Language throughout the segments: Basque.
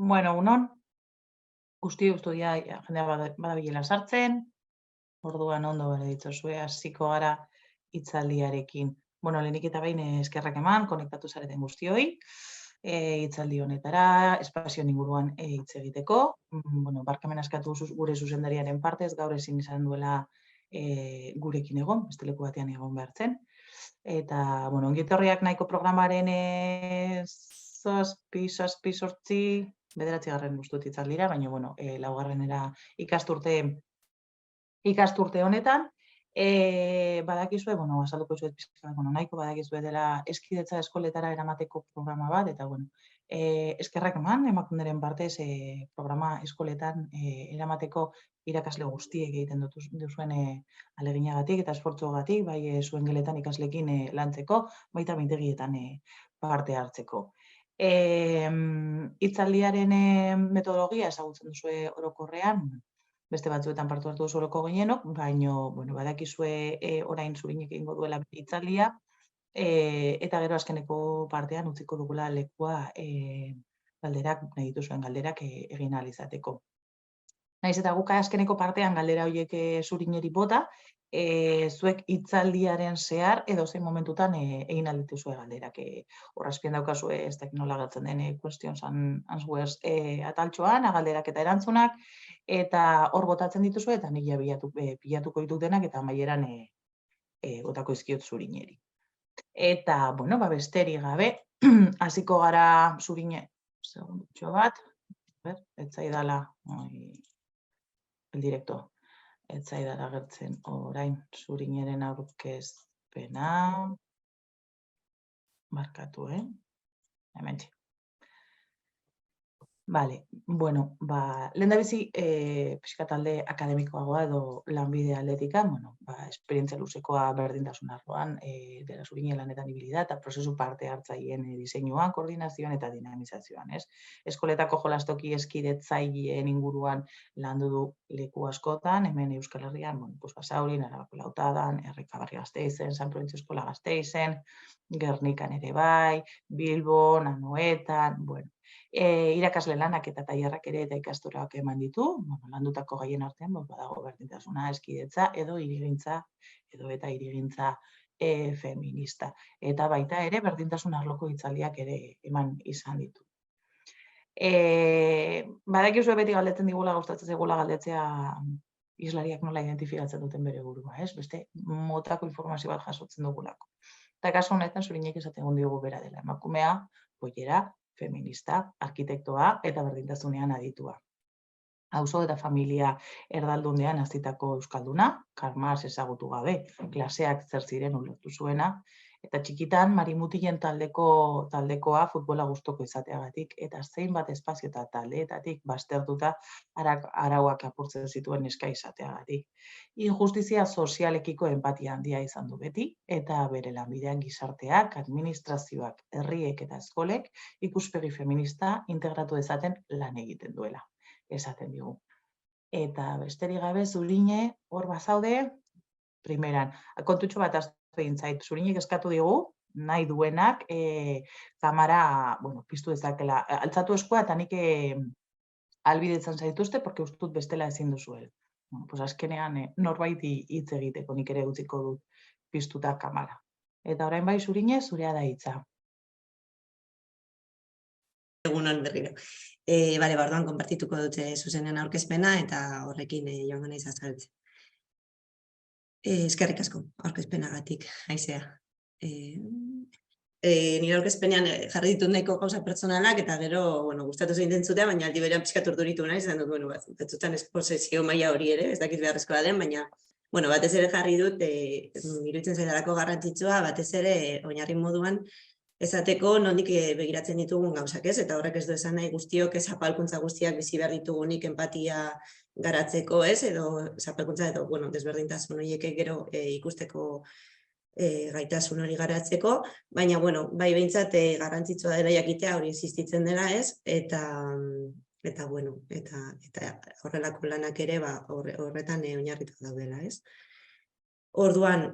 Bueno, unon, guzti ja jendea badabilela sartzen, orduan ondo bere ditzozue, hasiko gara hitzaldiarekin. Bueno, lehenik eta behin eskerrak eman, konektatu zareten guztioi, hitzaldi honetara, espazioen inguruan hitz egiteko. Bueno, barkamen askatu gure zuzendariaren partez, gaur ezin izan duela gurekin egon, beste leku batean egon behar zen. Eta, bueno, ongitorriak nahiko programaren zazpi, sortzi, 9. guztut hitzaldira, baina, bueno, laugarrenera ikasturte honetan, badakizue, bueno, azalduko zuet pizkat, nahiko badakizue dela eskidetza eskoletara eramateko programa bat, eta, bueno, eskerrak eman, emakunderen partez programa eskoletan eramateko irakasle guztiek egiten duzuen aleginagatik eta esfortzuagatik, bai zuen geletan ikaslekin lantzeko, baita mintegietan parte hartzeko. Hitzaldiaren metodologia ezagutzen duzue orokorrean, beste batzuetan parte hartu duzuloko gehienok, baina, bueno, badakizue orain Zurinek egingo duela hitzaldia, eta gero azkeneko partean utziko dugula lekua galderak, nahi dituzuen galderak egin ahal izateko. Naiz eta guk azkeneko partean galdera horiek Zurineri bota, zuek hitzaldiaren zehar edo zein momentutan egin ahal dituzue galderak. Horrazpien daukazue ez dakit nola gertzen den questions and answers ataltxoan, galderak eta erantzunak, eta hor botatzen dituzue, eta nila pilatuko ditut denak, eta amaieran botako izkiot Zurineri. Eta, bueno, besterik gabe, hasiko gara Zurine, segundutxo bat, ez zaidala, el directo, ez zaidala gertzen orain Zurineren aurkezpena, markatu, hementxe. Vale, bueno, lehendabizi pixka talde akademikoagoa edo lanbide aldetika, bueno, esperientzia luzekoa berdintasun arloan, dela Zurine lanetan ibilida eta prozesu parte hartzaileen diseinuan, koordinazioan eta dinamizazioan, ez? Eskoletako jolastoki eskidetzaileen inguruan landu du leku askotan, hemen Euskal Herrian, bueno, Basaurin, Arabako Lautadan, Errekabarri Gasteizen, San Prudentzio Eskola Gasteizen, Gernikan ere bai, Bilbon, Anoetan, bueno, irakasle lanak eta tailerrak ere eta ikastorak eman ditu, landutako gaien artean badago berdintasuna, eskidetza edo hirigintza eta hirigintza feminista. Eta baita ere berdintasun arloko hitzaldiak ere eman izan ditu. Badakizue beti galdetzen digula, gustatzen zaigula galdetzea islariak nola identifikatzen duten bere burua, ez? Beste motako informazio bat jasotzen dugulako. Eta kasu honetan Zurinek esaten diogu bera dela emakumea, boiera, feminista, arkitektoa eta berdintasunean aditua. Auzo eta familia erdaldundean hazitako euskalduna, Karl Marx ezagutu gabe, klaseak zer ziren ulertu zuena, eta txikitan Marimutilen taldekoa futbola gustoko izateagatik, eta zeinbat espazio eta taldeetatik baztertuta arauak apurtzen zituen neska izateagatik. Injustizia sozialekiko enpatia handia izan du beti, eta bere lanbidean gizarteak, administrazioak, herriek eta eskolek ikuspegi feminista integratu dezaten lan egiten duela, esaten digu. Eta besterik gabe Zurine hor bazaude, primeran, kontutxo bat egin zait, Zurinek eskatu digu, nahi duenak, kamera, bueno, piztu dezakela, altzatu eskua eta nik albidetzen zaituzte, porque ustut bestela ezin duzuela. Bueno, pues azkenean norbaiti hitz egiteko nik ere utziko dut piztuta kamera. Eta orain bai Zurine, zurea da hitza. Egunon berriro. Bale, orduan konpartituko dute zuzenen aurkezpena eta horrekin joango naiz azaltzen. Eskerrik asko aurkezpenagatik, haizea. Nire aurkezpenean jarri ditut nahiko gauza pertsonalak eta gero, bueno, gustatu zein dentzutea, baina aldi berean pixkat urduritu naiz, izan dut, bueno, batzutan esposizio maila hori ere, ez dakit beharrezkoa den, baina, bueno, batez ere jarri dut, iruditzen zaidalako garrantzitsua, batez ere oinarri moduan, esateko nondik begiratzen ditugun gauzak, ez? Eta horrek ez du esan nahi guztiok zapalkuntza guztiak bizi behar ditugunik enpatia garatzeko, ez? Edo zapalkuntza edo, bueno, desberdintasun horiek gero ikusteko gaitasun hori garatzeko, baina, bueno, bai behintzat garrantzitsua dela jakitea hori existitzen dela, ez? Eta bueno, eta horrelako lanak ere horretan oinarrituta daudela, ez? Orduan,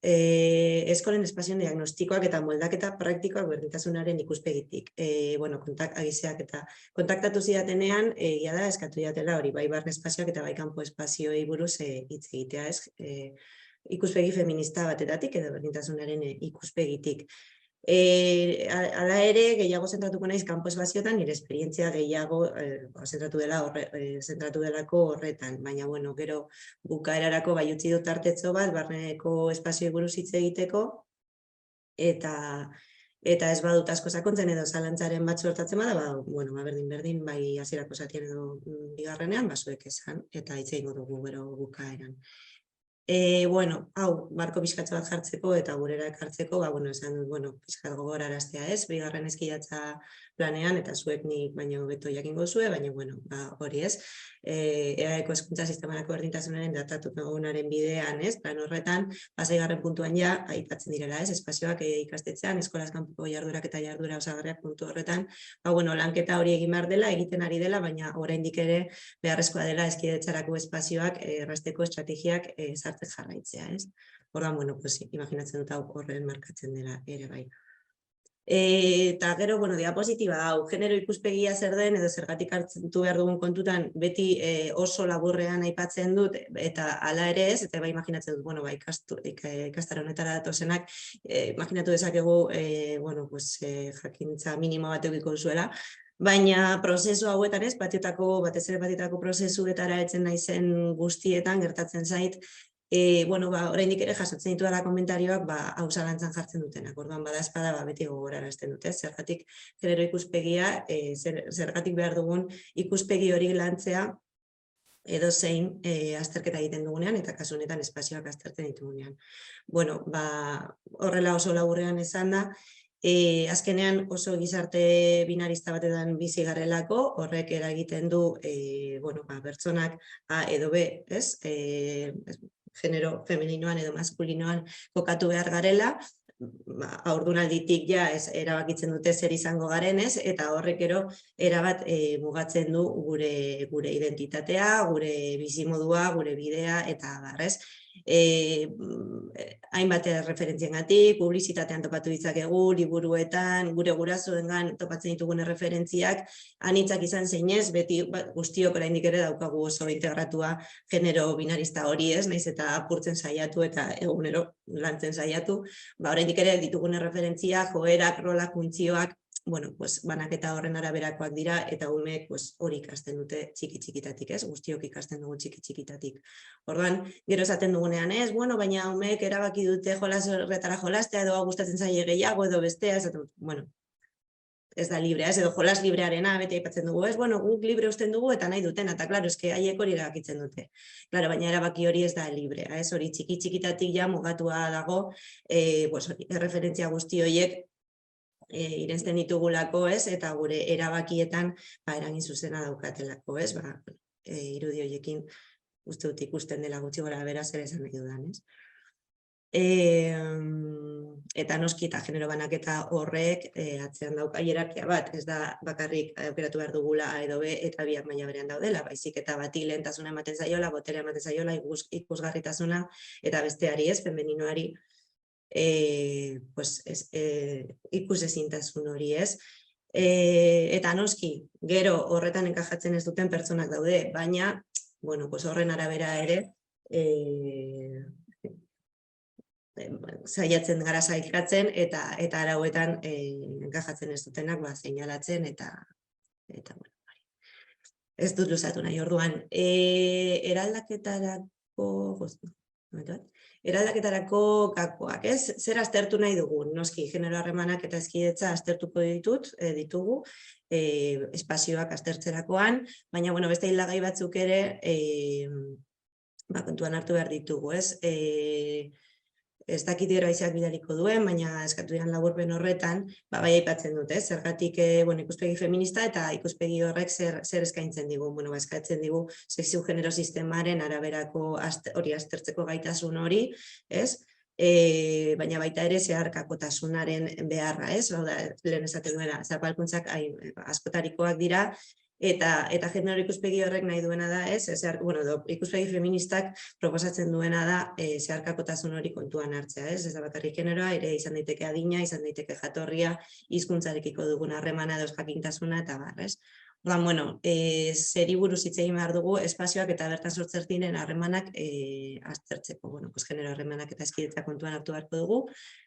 eskolen espazioen diagnostikoak eta moldaketa praktikoak berdintasunaren ikuspegitik. Agizeak eta kontaktatu zidatenean, egia da, eskatu diatela hori, bai barne espazioak eta bai kanpo espazioei buruz hitz egitea, ez? Ikuspegi feminista batetatik edo berdintasunaren ikuspegitik. Hala ere, gehiago zentratuko naiz kanpo espazioetan, nire esperientzia gehiago zentratu delako horretan, baina gero bukaerarako bai utzi dut tartetxo bat, barneko espazioi buruz hitz egiteko, eta ez badut asko sakontzen edo zalantzaren bat suertatzen bada, berdin, bai hasierako zatien edo bigarrenean, zuek esan, eta hitz egingo dugu gero bukaeran. Hau, marko pixkatxo bat jartzeko eta gurera ekartzeko, esan dut, pixkat gogoraraztea ez, bigarren eskiatza planean, eta zuek nik baino beto jakingo zue, baina, hori ez, EAEko hezkuntza sistemarako berdintasunaren datatu egunaren bidean, ez, plan horretan, 6. puntuan ja, aipatzen direla, ez, espazioak ikastetxean, eskolaz kanpoko jardurak eta jardura osagarriak puntu horretan, lanketa hori egin behar dela, egiten ari dela, baina oraindik ere beharrezkoa dela eskidetzarako espazioak errazteko estrategiak sartzen jarraitzea, ez? Orduan, imaginatzen dut hau horren markatzen dela ere bai. Eta gero, diapositiba hau, genero ikuspegia zer den edo zergatik hartu behar dugun kontutan beti oso laburrean aipatzen dut eta hala ere ez, eta imaginatzen dut, ikastaro honetara datozenak, imaginatu dezakegu, jakintza minimo bat edukiko duzuela, baina prozesu hauetan ez, batez ere patiotako prozesuetara etzen naizen guztietan gertatzen zait, oraindik ere jasotzen ditudala komentarioak hau zalantzan jartzen dutenak. Orduan bada espada beti gogorarazten dute, zergatik genero ikuspegia, zergatik behar dugun ikuspegi hori lantzea edo zein azterketa egiten dugunean eta kasu honetan espazioak aztertzen ditugunean. Horrela oso laburrean esan da, azkenean oso gizarte binarista batetan bizi garelako, horrek eragiten du pertsonak A edo B, ez? Genero femeninoan edo maskulinoan kokatu behar garela, haurdunalditik ja erabakitzen dute zer izango garen ez, eta horrek erabat mugatzen du gure identitatea, gure bizimodua, gure bidea, eta barrez. Hainbat referentziengatik, publizitatean topatu ditzakegu, liburuetan, gure gurasoengan topatzen ditugun referentziak, anitzak izan zeinez, beti guztiok oraindik ere daukagu oso integratua genero binarista hori ez, naiz eta apurtzen saiatu eta egunero lantzen saiatu, oraindik ere ditugun referentziak, joerak, rolak, funtzioak, banaketa horren araberakoak dira, eta umeek hori ikasten dute txiki-txikitatik, ez? Guztiok ikasten dugu txiki-txikitatik. Orduan, gero esaten dugunean, ez? Baina umeek erabaki dute jolas horretara jolastea, edo gustatzen zaie gehiago, edo bestea, ez da librea, ez? Edo jolas librearena, beti aipatzen dugu, ez? Guk libre usten dugu, eta nahi duten, eta klaro, eske haiek hori erabakitzen dute. Klaro, baina erabaki hori ez da librea, ez? Hori txiki-txikitatik ja mugatua dago, erreferentzia guzti horiek irenzten ditugulako, ez, eta gure erabakietan eragin zuzena daukatelako, ez, irudi horiekin uste dut ikusten dela gutxi gora bera zer esan nahi dudan, ez. Eta noski eta genero banaketa horrek atzean dauka hierarkia bat, ez da bakarrik aukeratu behar dugula A edo B eta biak maila berean daudela, baizik eta bati lehentasuna ematen zaiola, boterea ematen zaiola, ikusgarritasuna, eta besteari ez, femeninoari, ikusezintasun hori ez. Eta noski, gero horretan enkajatzen ez duten pertsonak daude, baina horren arabera ere saiatzen gara sailkatzen eta arauetan enkajatzen ez dutenak seinalatzen eta ez dut luzatu nahi orduan. Eraldaketarako gakoak, ez? Zer aztertu nahi dugu? Noski, genero harremanak eta hezkidetza aztertuko ditugu, espazioak aztertzerakoan, baina beste hildagai batzuk ere kontuan hartu behar ditugu, ez? Ez dakit gero haizeak bidaliko duen, baina eskatu dian laburpen horretan, bai aipatzen dute, zergatik ikuspegi feminista eta ikuspegi horrek zer eskaintzen digu, eskaintzen digu sexu genero sistemaren araberako hori aztertzeko gaitasun hori, ez? Baina baita ere zeharkakotasunaren beharra, ez? Lehen esaten duena, zapalkuntzak askotarikoak dira, Eta genero ikuspegi horrek nahi duena da, ez? Ikuspegi feministak proposatzen duena da zeharkakotasun hori kontuan hartzea, ez? Ez da bakarrik generoa, ere izan daiteke adina, izan daiteke jatorria, hizkuntzarekiko dugun harremana edo jakintasuna eta bar, ez? Orduan, zeri buruz hitz egin behar dugu, espazioak eta bertan sortzen diren harremanak aztertzeko. Genero harremanak eta hezkidetza kontuan hartu beharko dugu,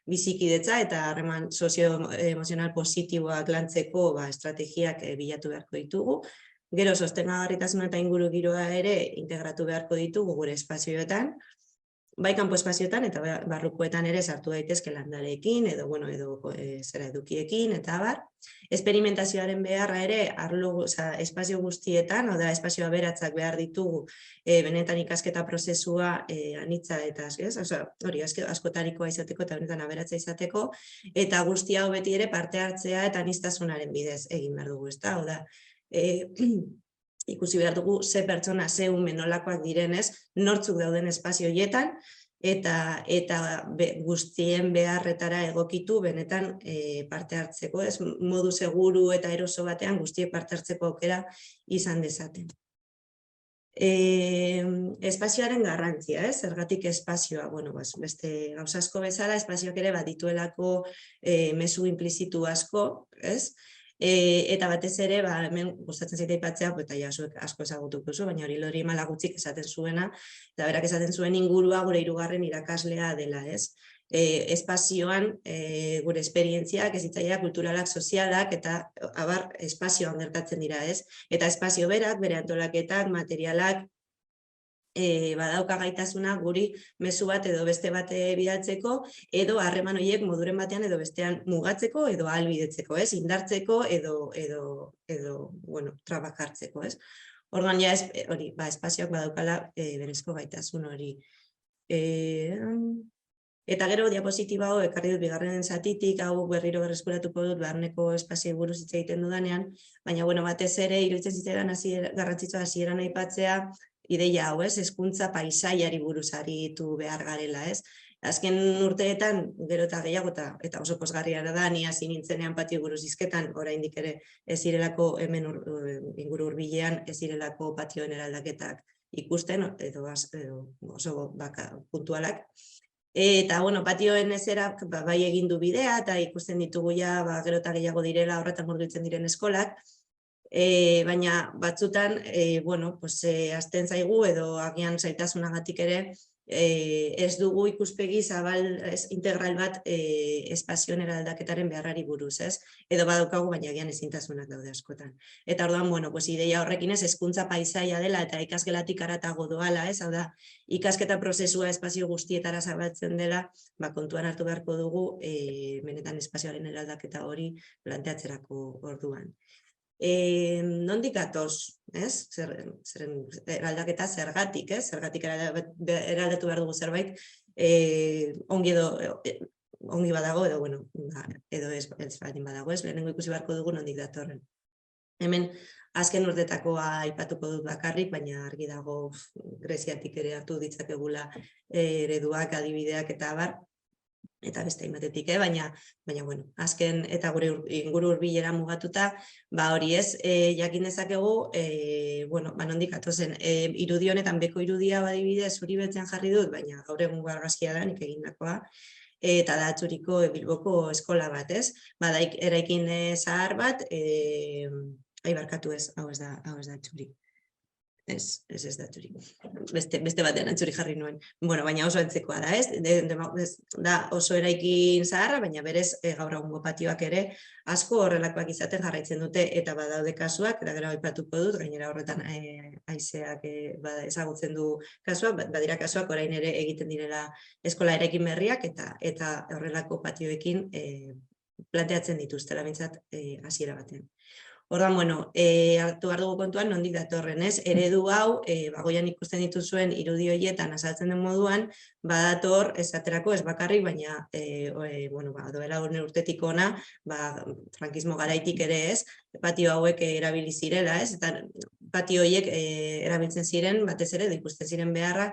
bizikidetza eta harreman sozio-emozional positiboak lantzeko estrategiak bilatu beharko ditugu. Gero, sostengagarritasuna eta inguru giroa ere integratu beharko ditugu gure espazioetan, bai kanpo espazioetan eta barrukoetan ere sartu daitezke landareekin edo edukiekin eta bar. Esperimentazioaren beharra ere espazio guztietan, espazio aberatzak behar ditugu benetan ikasketa prozesua anitza eta hori askotarikoa izateko eta benetan aberatza izateko, eta guzti hau beti ere parte hartzea eta aniztasunaren bidez egin behar dugu, ezta? Hau da, ikusi behar dugu ze pertsona, ze ume nolakoak direnez, nortzuk dauden espazio horietan, eta guztien beharretara egokitu benetan parte hartzeko, ez? Modu seguru eta eroso batean guztiek parte hartzeko aukera izan dezaten. Espazioaren garrantzia, ez? Zergatik espazioa, beste gauza asko bezala, espazioak ere badituelako mezu implizitu asko, ez? Eta batez ere, hemen gustatzen zaite aipatzea, eta zuek asko ezagutuko zu, baina hori Lori Malagutzik esaten zuena, eta berak esaten zuen ingurua gure 3. irakaslea dela, ez? Espazioan gure esperientziak, hezitzaileak, kulturalak, sozialak, eta abar espazioan gertatzen dira, ez? Eta espazio berak, bere antolaketak, materialak, badauka gaitasuna guri mezu bat edo beste bate bidaltzeko, edo harreman horiek moduren batean edo bestean mugatzeko edo ahalbidetzeko, ez? Indartzeko edo trabajartzeko, ez? Orduan, hori, espazioak badaukala berezko gaitasun hori. Eta gero, diapositiba hau, ekarri dut bigarren zatitik, hau berriro berreskuratuko dut barneko espazio buruz hitz egiten dudanean, baina, batez ere, iruditzen zitzaidan garrantzitsua hasieran aipatzea, ideia hau, ez, hezkuntza paisaiari buruz aritu behar garela, ez? Azken urteetan, gero eta gehiago, eta oso pozgarria da, ni hasi nintzenean patio buruz hizketan, oraindik ere ez zirelako hemen inguru hurbilean, ez zirelako patioen eraldaketak ikusten, edo oso puntualak. Eta, patioen ezerak bai egin du bidea, eta ikusten ditugu ja, gero eta gehiago direla horretan murgiltzen diren eskolak, baina batzutan, hasten zaigu edo agian zailtasunagatik ere ez dugu ikuspegi zabal integral bat espazioen eraldaketaren beharrari buruz, ez? Edo badaukagu, baina agian ezintasunak daude askotan. Eta orduan, ideia horrekin ez, hezkuntza paisaia dela eta ikasgelatik haratago doala, ez? Hau da, ikasketa prozesua espazio guztietara zabaltzen dela, kontuan hartu beharko dugu benetan espazioaren eraldaketa hori planteatzerako orduan. Nondik gatoz, ez? Eraldaketa zergatik, ez? Zergatik eraldatu behar dugu zerbait, ongi badago, edo ez baldin badago, ez? Lehenengo ikusi beharko dugu nondik datorren. Hemen, azken urtetakoa aipatuko dut bakarrik, baina argi dago Greziatik ere hartu ditzakegula ereduak, adibideak eta abar, eta beste hainbatetik, baina, azken eta gure inguru hurbilera mugatuta, hori ez, jakin dezakegu, nondik atozen, irudi honetan beko irudia adibidez zuri beltzean jarri dut, baina gaur egungo argazkia da, nik egindakoa, eta da Atzuriko Bilboko eskola bat, ez? Da eraikin zahar bat, barkatu ez, hau ez da Atzuri. Ez da Atzuri. Beste batean Atzuri jarri nuen. Baina oso antzekoa da, ez? Da oso eraikin zaharra, baina berez gaur egungo patioak ere asko horrelakoak izaten jarraitzen dute, eta badaude kasuak, eta gero aipatuko dut, gainera horretan haizeak ezagutzen du kasuak, badira kasuak orain ere egiten direla eskola eraikin berriak, eta horrelako patioekin planteatzen dituztela bintzat hasiera batean. Orduan, hartu behar dugu kontuan nondik datorren, ez? Eredu hau, goian ikusten dituzuen irudi horietan azaltzen den moduan, badator esaterako ez bakarrik, baina doela urtetik ona, frankismo garaitik ere ez, patio hauek erabili zirela, ez? Eta patio horiek erabiltzen ziren, batez ere, ikusten ziren beharra,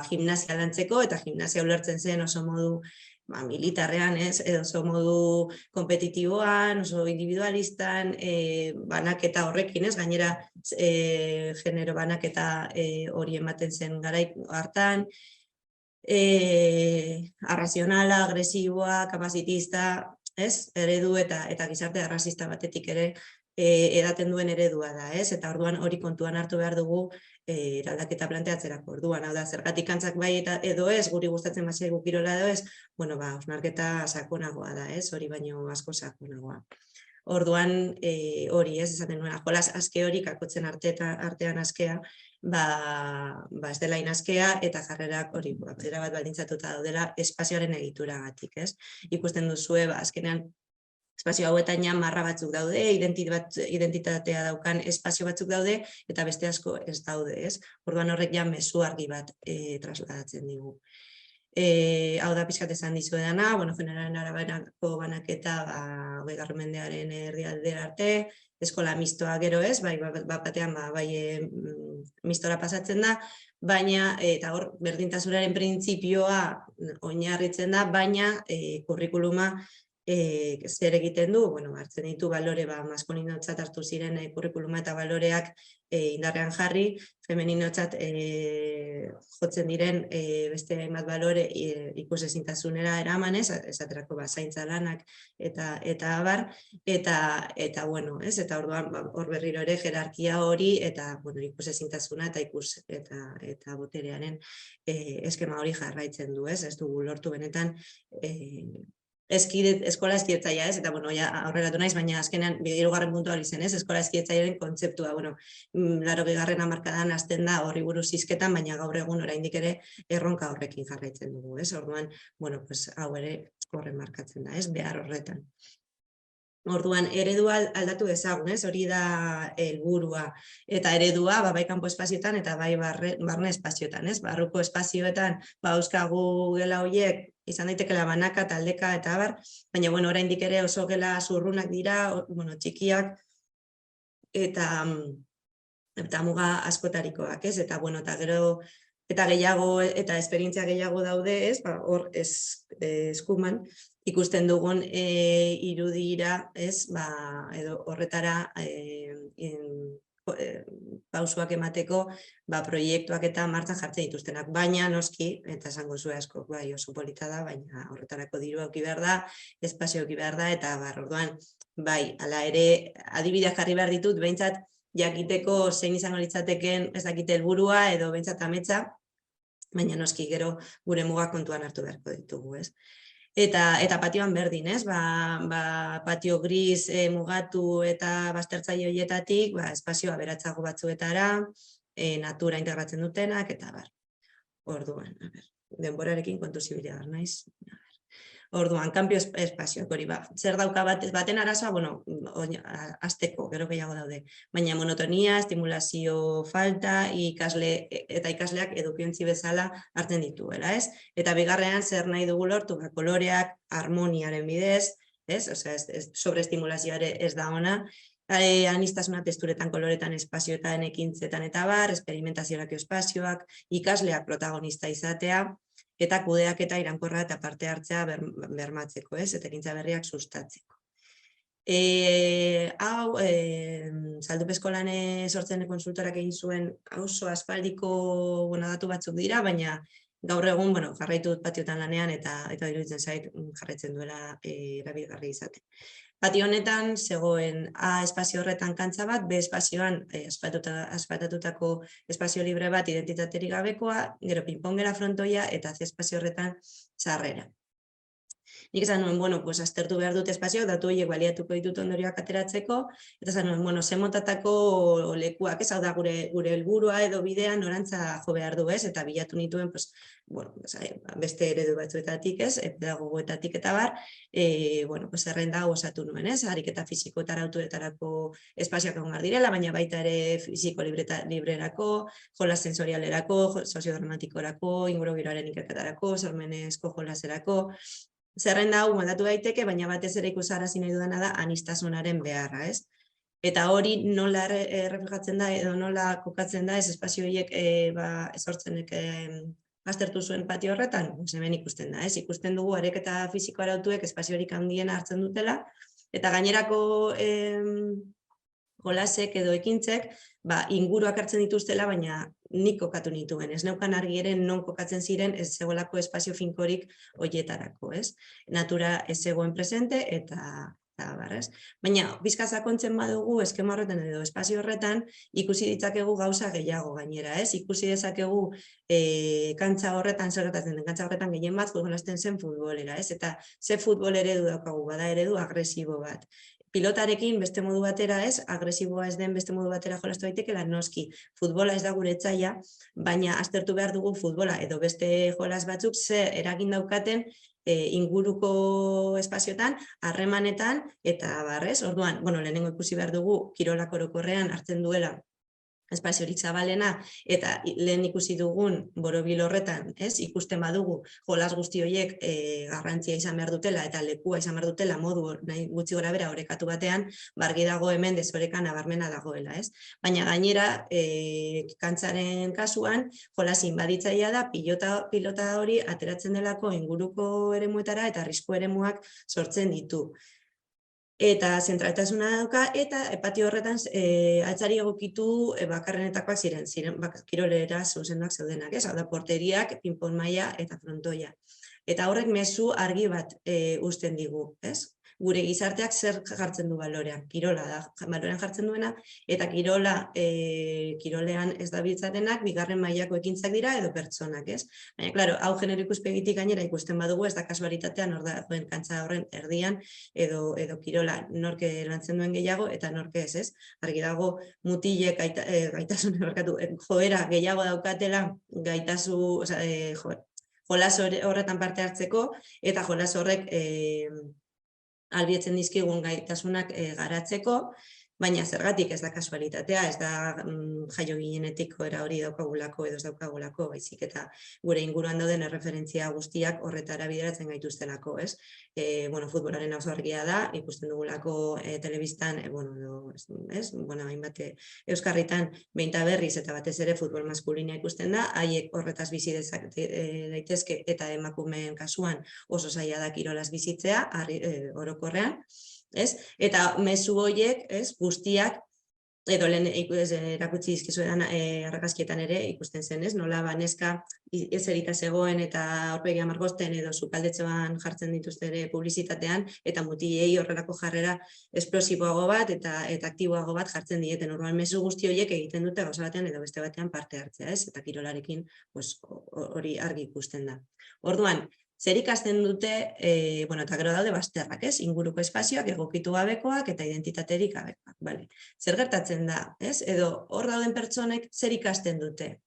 gimnasia lantzeko, eta gimnasia ulertzen zen oso modu militarrean, edo oso modu kompetitiboan, oso individualistan, banaketa horrekin, gainera genero banaketa hori ematen zen garai hartan, arrazionala, agresiboa, kapazitista, eredu eta gizarte arrazista batetik ere edaten duen eredua da, eta orduan hori kontuan hartu behar dugu eraldaketa planteatzerako. Orduan, hau da, zergatik kantzak bai edo ez, guri gustatzen bazaigu kirola edo ez, bueno, hausnarketa sakonagoa da, hori baino asko sakonagoa. Orduan, hori esaten nuena, jolas aske hori, kakotzen artean askea, ez dela inaskea eta jarrerak hori erabat baldintzatuta daudela espazioaren egituragatik, Ikusten duzue, azkenean espazio hauetan marra batzuk daude, identitatea daukan espazio batzuk daude, eta beste asko ez daude, Orduan horrek mezu argi bat trasladatzen digu. Hau da pixkat esan dizuedana, generalen araberako banaketa 20. mendearen erdialdera arte, eskola mistoa gero batean mistora pasatzen da, baina, eta hor, berdintasunaren printzipioa oinarritzen da, baina kurrikuluma zer egiten du, hartzen ditu balore maskulinotzat hartu ziren kurrikuluma eta baloreak indarrean jarri, femeninotzat jotzen diren beste hainbat balore ikusezintasunera eramanez, esaterako zaintza lanak eta abar, eta orduan hor berriro ere jerarkia hori eta ikusezintasuna eta boterearen eskema hori jarraitzen du, ez dugu lortu benetan eskola eskidetzaia, eta aurreratu naiz, baina azkenean 3. puntua hori zen, eskola eskidetzaiaren kontzeptua, 80. hamarkadan hasten da horri buruz hizketan, baina gaur egun oraindik ere erronka horrekin jarraitzen dugu, Orduan, hau ere horren markatzen da, behar horretan. Orduan, eredua aldatu dezagun, hori da helburua, eta eredua bai kanpo espazioetan eta bai barne espazioetan, barruko espazioetan euskagu gela horiek izan daitekela banaka, taldeka eta abar, baina oraindik ere oso gela zurrunak dira, txikiak eta muga askotarikoak, eta gero eta gehiago eta esperientzia gehiago daude, hor eskuman ikusten dugun irudira, edo horretara pausuak emateko proiektuak eta martxan jartzen dituztenak, baina noski, eta esango zuen asko, oso polita da, baina horretarako dirua eduki behar da, espazio eduki behar da, eta orduan, hala ere, adibideak jarri behar ditut, behintzat jakiteko zein izango litzateken ez dakite helburua edo behintzat ametsa, baina noski gero gure mugak kontuan hartu beharko ditugu, Eta patioan berdin, patio gris mugatu eta baztertzaile horietatik, espazio aberatsago batzuetara, natura integratzen dutenak, eta bar. Orduan, denborarekin kontu zibila behar naiz. Orduan, kanpio espazioak hori, zer dauka baten arazoa, azteko, gero gehiago daude. Baina monotonia, estimulazio falta, eta ikasleak edukiontzi bezala hartzen dituela, Eta bigarrean, zer nahi dugu lortu, koloreak harmoniaren bidez, sobreestimulazioa ez da ona, aniztasuna testuretan, koloretan, espazioetan, ekintzetan eta bar, esperimentaziorako espazioak, ikasleak protagonista izatea, eta kudeak eta iraunkorra eta parte hartzea bermatzeko, eta ekintza berriak sustatzeko. Hau, Zaldup eskolan sortzen konsultorak egin zuen oso aspaldiko datu batzuk dira, baina gaur egun jarraitu dut patiotan lanean eta iruditzen zait jarraitzen duela erabilgarri izaten. Patio honetan zegoen A espazio horretan kantza bat, B espazioan asfaltatutako espazio libre bat identitaterik gabekoa, gero pinpongera frontoia eta C espazio horretan sarrera. Nik esan nuen, aztertu behar dut espazioak, datu horiek baliatuko ditut ondorioak ateratzeko, eta esan nuen, zemotatako lekuak, hau da gure helburua edo bidea norantza jo behar du, eta bilatu nituen, beste eredu batzuetatik, pedagogoetatik eta bar, zerrenda osatu nuen, ariketa fisiko eta arautuetarako espazioak egon behar direla, baina baita ere fisiko librerako, jola sensorialerako, soziodramatikorako, ingurugiroaren ikerketarako, sormenezko jolaserako. Zerrenda hau moldatu daiteke, baina batez ere ikusarazi nahi dudana da anistasunaren beharra, Eta hori nola reflejatzen da edo nola kokatzen da espazio horiek sortzen aztertu zuen patio horretan, hemen ikusten da, ikusten dugu areketa fisiko arautuek espaziorik handiena hartzen dutela, eta gainerako jolasek edo ekintzek, inguruak hartzen dituztela, baina nik kokatu nituen. Ez neukan argi ere non kokatzen ziren ez zegoelako espazio finkorik horietarako, ez? Natura ez zegoen presente eta barrez. Baina, bizka sakontzen badugu eskema horretan edo espazio horretan, ikusi ditzakegu gauza gehiago gainera, ez? Ikusi dezakegu kantza horretan, zer gertatzen den, kantza horretan gehien bat jolasten zen futbolera, ez? Eta ze futbol eredu daukagu, bada eredu agresibo bat. Pilotarekin beste modu batera ez, agresiboa ez den beste modu batera jolastu daitekeela noski. Futbola ez da gure etsaia, baina aztertu behar dugu futbola edo beste jolas batzuk ze eragin daukaten inguruko espazioetan, harremanetan eta barrez. Orduan, lehenengo ikusi behar dugu kirolak orokorrean hartzen duela espaziorik zabalena, eta lehen ikusi dugun borobil horretan, ikusten badugu jolas guzti horiek garrantzia izan behar dutela eta lekua izan behar dutela modu nahi gutxi gora bera orekatu batean, bargi dago hemen desoreka nabarmena dagoela. Baina gainera, kantzaren kasuan, jolasin baditzaia da pilota hori ateratzen delako inguruko eremuetara eta arrisku eremuak sortzen ditu. Eta zentraltasuna dauka, eta patio horretan altzari egokitu bakarrenetakoak ziren kirolera zuzenduak zeudenak, hau da porteriak, pinpon maila eta frontoia. Eta horrek mezu argi bat uzten digu, gure gizarteak zer jartzen du balorean, kirola da balorean jartzen duena, eta kirolean ez da biltzatenak, bigarren mailako ekintzak dira edo pertsonak, Baina, klaro, hau genero ikuspegitik gainera ikusten badugu, ez da kasualitatean hor da kantza horren erdian, edo kirola norke lantzen duen gehiago, eta norke ez, argi dago mutilek joera gehiago daukatela jolas horretan parte hartzeko, eta jolas horrek albietzen dizkigun gaitasunak garatzeko, baina zergatik ez da kasualitatea, ez da jaio ginenetik era hori daukagulako edo ez daukagulako, baizik eta gure inguruan dauden erreferentzia guztiak horretara bideratzen gaituztelako, futbolaren oso argia da, ikusten dugulako telebistan, hainbat euskarritan behinta berriz eta batez ere futbol maskulina ikusten da, haiek horretaz bizi daitezke eta emakumeen kasuan oso zaila da kirolaz bizitzea, orokorrean, eta mezu horiek guztiak, edo lehen erakutsi dizkizuetan argazkietan ere ikusten zen, nola neska ezerita zegoen eta aurpegia margosten edo sukaldetxoan jartzen dituzte ere publizitatean, eta mutilei horrelako jarrera esplosiboago bat eta aktiboago bat jartzen dieten. Orduan mezu guzti horiek egiten dute gauza batean edo beste batean parte hartzea, eta kirolarekin hori argi ikusten da. Orduan, zer ikasten dute, eta gero daude bazterrak, inguruko espazioak, egokitu gabekoak eta identitaterik gabekoak. Zer gertatzen da, edo hor dauden pertsonek zer ikasten dute?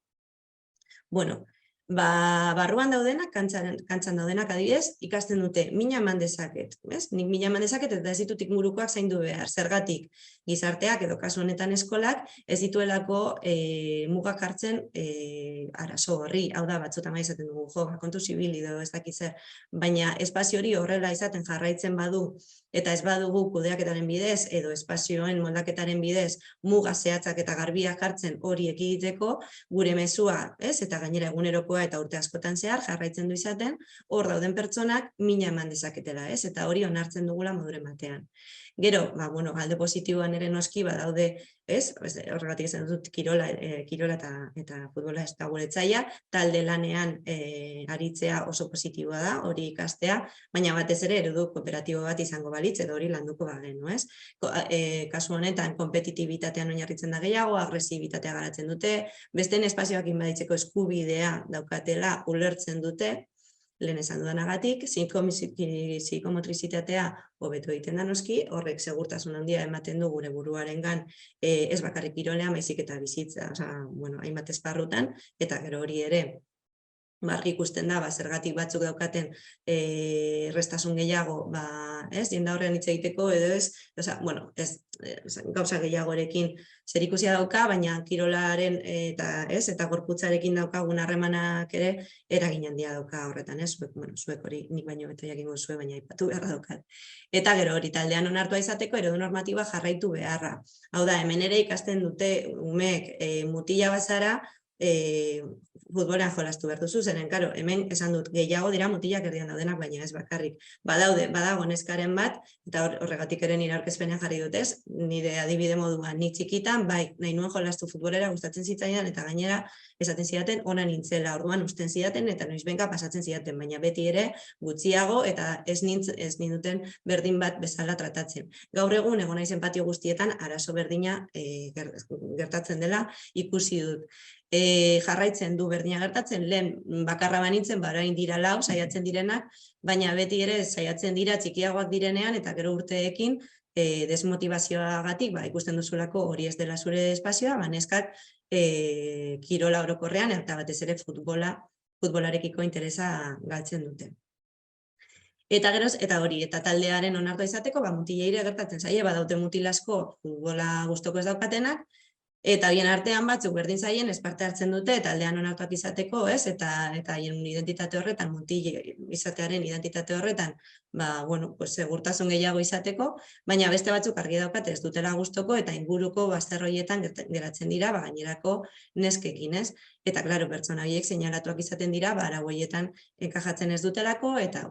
Barruan daudenak, kantzan daudenak adibidez, ikasten dute mina eman dezaket. Nik mina eman dezaket eta ez ditut ingurukoak zaindu behar. Zergatik gizarteak edo kasu honetan eskolak ez dituelako mugak hartzen arazo horri. Hau da, batzutan izaten dugu, kontu zibil edo ez dakit zer. Baina espazio hori horrela izaten jarraitzen badu eta ez badugu kudeaketaren bidez edo espazioen moldaketaren bidez muga zehatzak eta garbiak hartzen hori ekiditeko, gure mezua, eta gainera egunerokoa eta urte askotan zehar jarraitzen du izaten, hor dauden pertsonak mina eman dezaketela, eta hori onartzen dugula moduren batean. Gero, alde positiboan ere noski badaude, horregatik esan dut kirola eta futbola ez da gure etsaia, talde lanean aritzea oso positiboa da, hori ikastea, baina batez ere eredu kooperatibo bat izango balitz edo hori landuko bagenu, kasu honetan kompetitibitatean oinarritzen da gehiago, agresibitatea garatzen dute, besteen espazioak inbaditzeko eskubidea daukatela ulertzen dute, lehen esan dudanagatik, psikomotrizitatea hobetu egiten da noski, horrek segurtasun handia ematen du gure buruarengan ez bakarrik kirolean, baizik eta bizitza, hainbat esparrutan, eta gero hori ere barri ikusten da, zergatik batzuk daukaten errestasun gehiago, jenda horrean hitz egiteko, edo ez, gauza gehiagorekin zerikusia dauka, baina kirolaren eta gorputzarekin daukagun harremanak ere eragin handia dauka horretan, zuek hori nik baino beto jakingo zuen, baina aipatu beharra daukat. Eta gero hori taldean onartua izateko eredu normatiba jarraitu beharra. Hau da, hemen ere ikasten dute umeek mutila bazara, futbolean jolastu behar duzu, zeren, karo, hemen esan dut, gehiago dira mutilak erdian daudenak, baina ez bakarrik. Badago neskaren bat, eta horregatik ere nire aurkezpenean jarri dut ez, nire adibide moduan, ni txikitan, bai, nahi nuen jolastu futbolera, gustatzen zitzaidan, eta gainera, esaten zidaten, ona nintzela, orduan usten zidaten, eta noizbenka pasatzen zidaten, baina beti ere gutxiago, eta ez ninduten berdin bat bezala tratatzen. Gaur egun, egon naizen patio guztietan, arazo berdina gertatzen dela ikusi dut. Jarraitzen du berdina gertatzen, lehen bakarra banintzen, orain dira 4 saiatzen direnak, baina beti ere saiatzen dira txikiagoak direnean, eta gero urteekin desmotivazioagatik, ikusten duzulako hori ez dela zure espazioa, neskak kirola orokorrean, eta batez ere futbolarekiko interesa galtzen dute. Eta geroz, eta hori, eta taldearen onartua izateko, mutileire gertatzen zaie, badaute mutil asko futbola gustoko ez daukatenak, eta bien artean batzuk berdin zaien ez parte hartzen dute, taldean onartuak izateko, ez? Eta haien identitate horretan, mutil izatearen identitate horretan, segurtasun gehiago izateko, baina beste batzuk argi daukate ez dutela gustoko, eta inguruko bazter horietan geratzen dira, gainerako neskekin, ez? Eta, klaro, pertsona horiek seinalatuak izaten dira, arau horietan enkajatzen ez dutelako, eta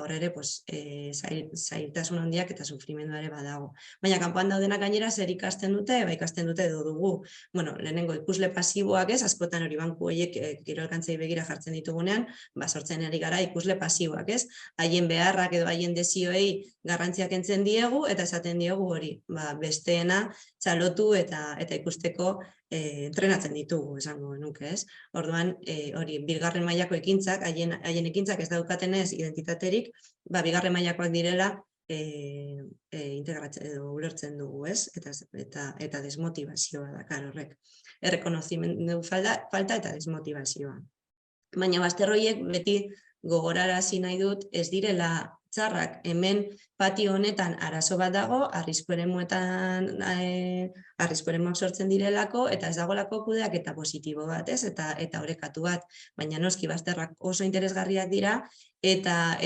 horre ere, zailtasun handiak eta sufrimendu ere badago. Baina, kanpoan daudenak gainera, zer ikasten dute, ikasten dute edo dugu. Lehenengo ikusle pasiboak ez, askotan hori banku horiek kirolkantzei begira jartzen ditugunean, sortzen ari gara ikusle pasiboak ez, haien beharrak edo haien desioei garrantziak entzen diegu, eta esaten diegu hori, besteena txalotu eta ikusteko entrenatzen ditugu, esango nuke, ez? Orduan, hori, bigarren mailako ekintzak, haien ekintzak ez daukatenez identitaterik, bigarren mailakoak direla integratzen edo ulertzen dugu, ez? Eta desmotivazioa dakar horrek. Errekonozimendu falta eta desmotivazioa. Baina bazter horiek beti gogorarazi nahi dut ez direla txarrak, hemen patio honetan arazo bat dago, arrisku eremuak sortzen direlako, eta ez dagolako kudeak eta positibo bat, ez? Eta orekatu bat, baina noski bazterrak oso interesgarriak dira, eta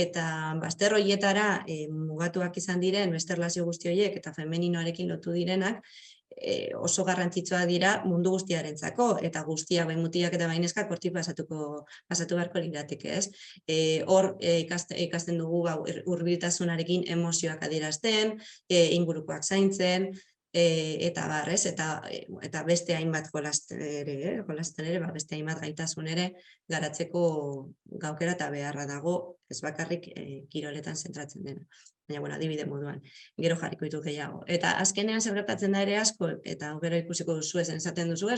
bazter horietara mugatuak izan diren, beste erlazio guzti horiek, eta femeninoarekin lotu direnak, oso garrantzitsua dira mundu guztiarentzako, eta guztiak, bai mutilak eta bai neskak hortik pasatu beharko lirateke, ez? Hor ikasten dugu hurbiltasunarekin emozioak adierazten, ingurukoak zaintzen, eta barrez, eta beste hainbat jolasten ere, beste hainbat gaitasun ere garatzeko gaukera eta beharra dago, ez bakarrik kiroletan zentratzen dena. Baina, adibide moduan, gero jarriko ditut gehiago. Eta azkenean zer gertatzen da ere asko, eta gero ikusiko duzu esaten duzu,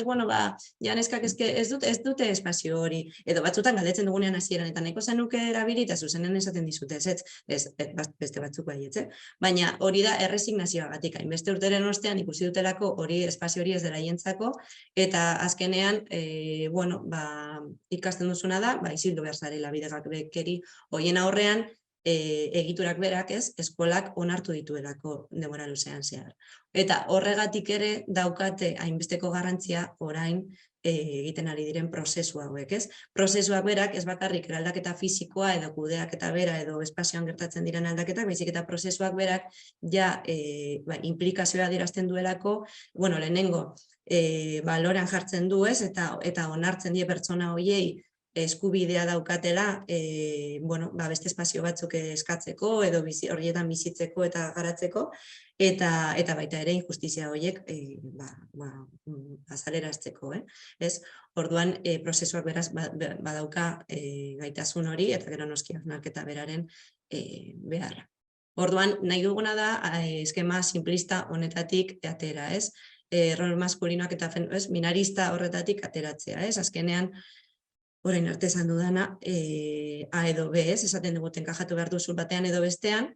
neskak ez dute espazio hori, edo batzutan galdetzen dugunean hasieran, eta nahiko zenuke erabili, eta zuzenen esaten dizute, beste batzuk baietze. Baina hori da erresignazioagatik, hainbeste urteren ostean ikusi dutelako hori espazio hori ez dela hientzako, eta azkenean, ikasten duzuna da, isildu behar zarela bidegabekeri horien aurrean, egiturak berak ez, eskolak onartu dituelako denbora luzean zehar. Eta horregatik ere daukate hainbesteko garrantzia orain egiten ari diren prozesu hauek, ez? Prozesuak berak ez bakarrik eraldaketa fisikoa edo kudeaketa bera edo espazioan gertatzen diren aldaketak, baizik eta prozesuak berak ja implikazioa adierazten duelako, lehenengo balorean jartzen du ez, eta onartzen die pertsona horiei eskubidea daukatela beste espazio batzuk eskatzeko edo horietan bizitzeko eta garatzeko, eta baita ere injustizia horiek azalerazteko. Orduan, prozesuak beraz badauka gaitasun hori, eta gero noski hausnarketa beraren beharra. Orduan, nahi duguna da, eskema simplista honetatik atera, rol maskulinoak eta binarista horretatik ateratzea, azkenean, orain arte esan dudana, A edo B, esaten duguten enkajatu behar duzu batean edo bestean,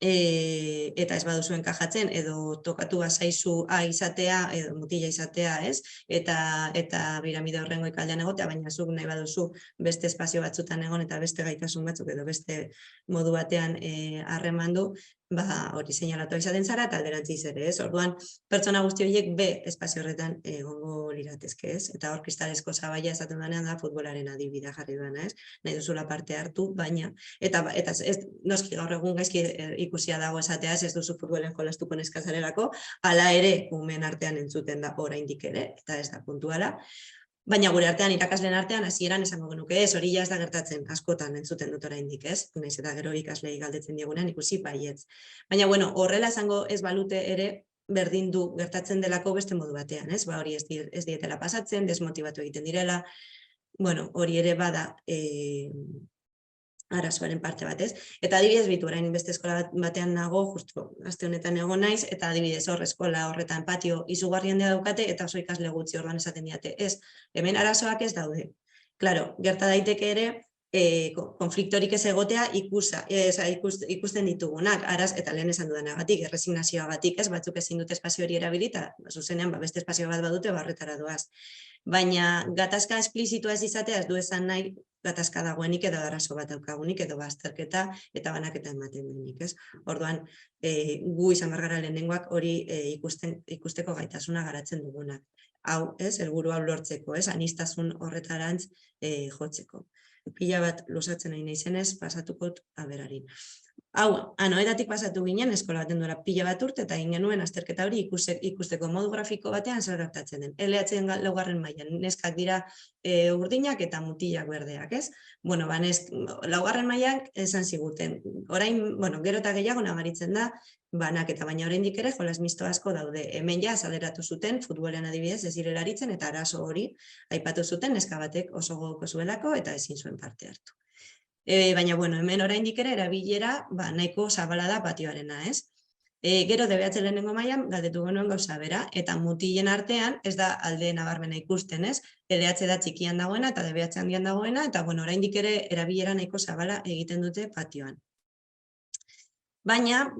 eta ez baduzu enkajatzen, edo tokatu bazaizu A izatea, edo mutila izatea, eta piramide horrengo ikaldean egotea, baina zuk nahi baduzu beste espazio batzutan egon, eta beste gaitasun batzuk, edo beste modu batean harremandu, hori seinalatu izaten zara, eta alderantziz ere, Orduan, pertsona guzti horiek B espazio horretan egongo liratezke, Eta hor kristalezko sabaia esaten denean da futbolaren adibidea jarri duena, Nahi duzula parte hartu, baina, eta noski gaur egun gaizki ikusia dago esatea, ez duzu futbolen jolastuko neskazarelako, hala ere, umen artean entzuten da oraindik ere, eta ez da puntuala. Baina gure artean, irakasleen artean, hasieran esango genuke ez, hori ja ez da gertatzen, askotan entzuten dut oraindik, ez? Naiz eta gero ikaslei galdetzen diegunean ikusi baietz. Baina, bueno, horrela esango ez balute ere, berdin du gertatzen delako beste modu batean, ez? Ba, hori ez dietela pasatzen, desmotibatu egiten direla, bueno, hori ere bada arazoaren parte bat, ez? Eta adibidez bitu, orain beste eskola batean nago, justu aste honetan egon naiz, eta adibidez hor eskola horretan patio izugarri handia daukate, eta oso ikasle gutxi orduan esaten diate, ez, hemen arazoak ez daude. Claro, gerta daiteke ere, konfliktorik ez egotea ikusten ditugunak, araz, eta lehen esan dudanagatik, erresignazioagatik, ez, batzuk ezin dute espazio hori erabilita, zuzenean beste espazio bat badute, horretara doaz. Baina gatazka esplizitua ez izatea ez du esan nahi gatazka dagoenik edo arazo bat daukagunik edo bazterketa eta banaketa ematen denik, ez? Orduan, gu izan behar gara lehenengoak hori ikusteko gaitasuna garatzen dugunak. Hau, ez, helburu hau lortzeko, ez, aniztasun horretarantz jotzeko. Pila bat lusatzen nahi naizenez, pasatuko aberarin. Hau, anoetatik pasatu ginen, eskola baten duela pila bat urte, eta egin genuen azterketa hori ikusteko modu grafiko batean zer gertatzen den. LH laugarren mailan, neskak dira urdinak eta mutilak berdeak, ez? Bueno, laugarren mailan esan ziguten. Orain, bueno, gero eta gehiago nabaritzen da, banaketa, baina oraindik ere jolas misto asko daude. Hemen ja azaleratu zuten, futbolean adibidez, ez direla aritzen, eta arazo hori aipatu zuten, neska batek oso gogoko zuelako eta ezin zuen parte hartu. Baina, bueno, hemen oraindik ere erabilera nahiko zabala da patioarena, ez? Gero DBH lehenengo mailan galdetu genuen gauza bera, eta mutilen artean ez da alde nabarmena ikusten, ez? LH da txikian dagoena eta DBH handian dagoena, eta, bueno, oraindik ere erabilera nahiko zabala egiten dute patioan. Baina,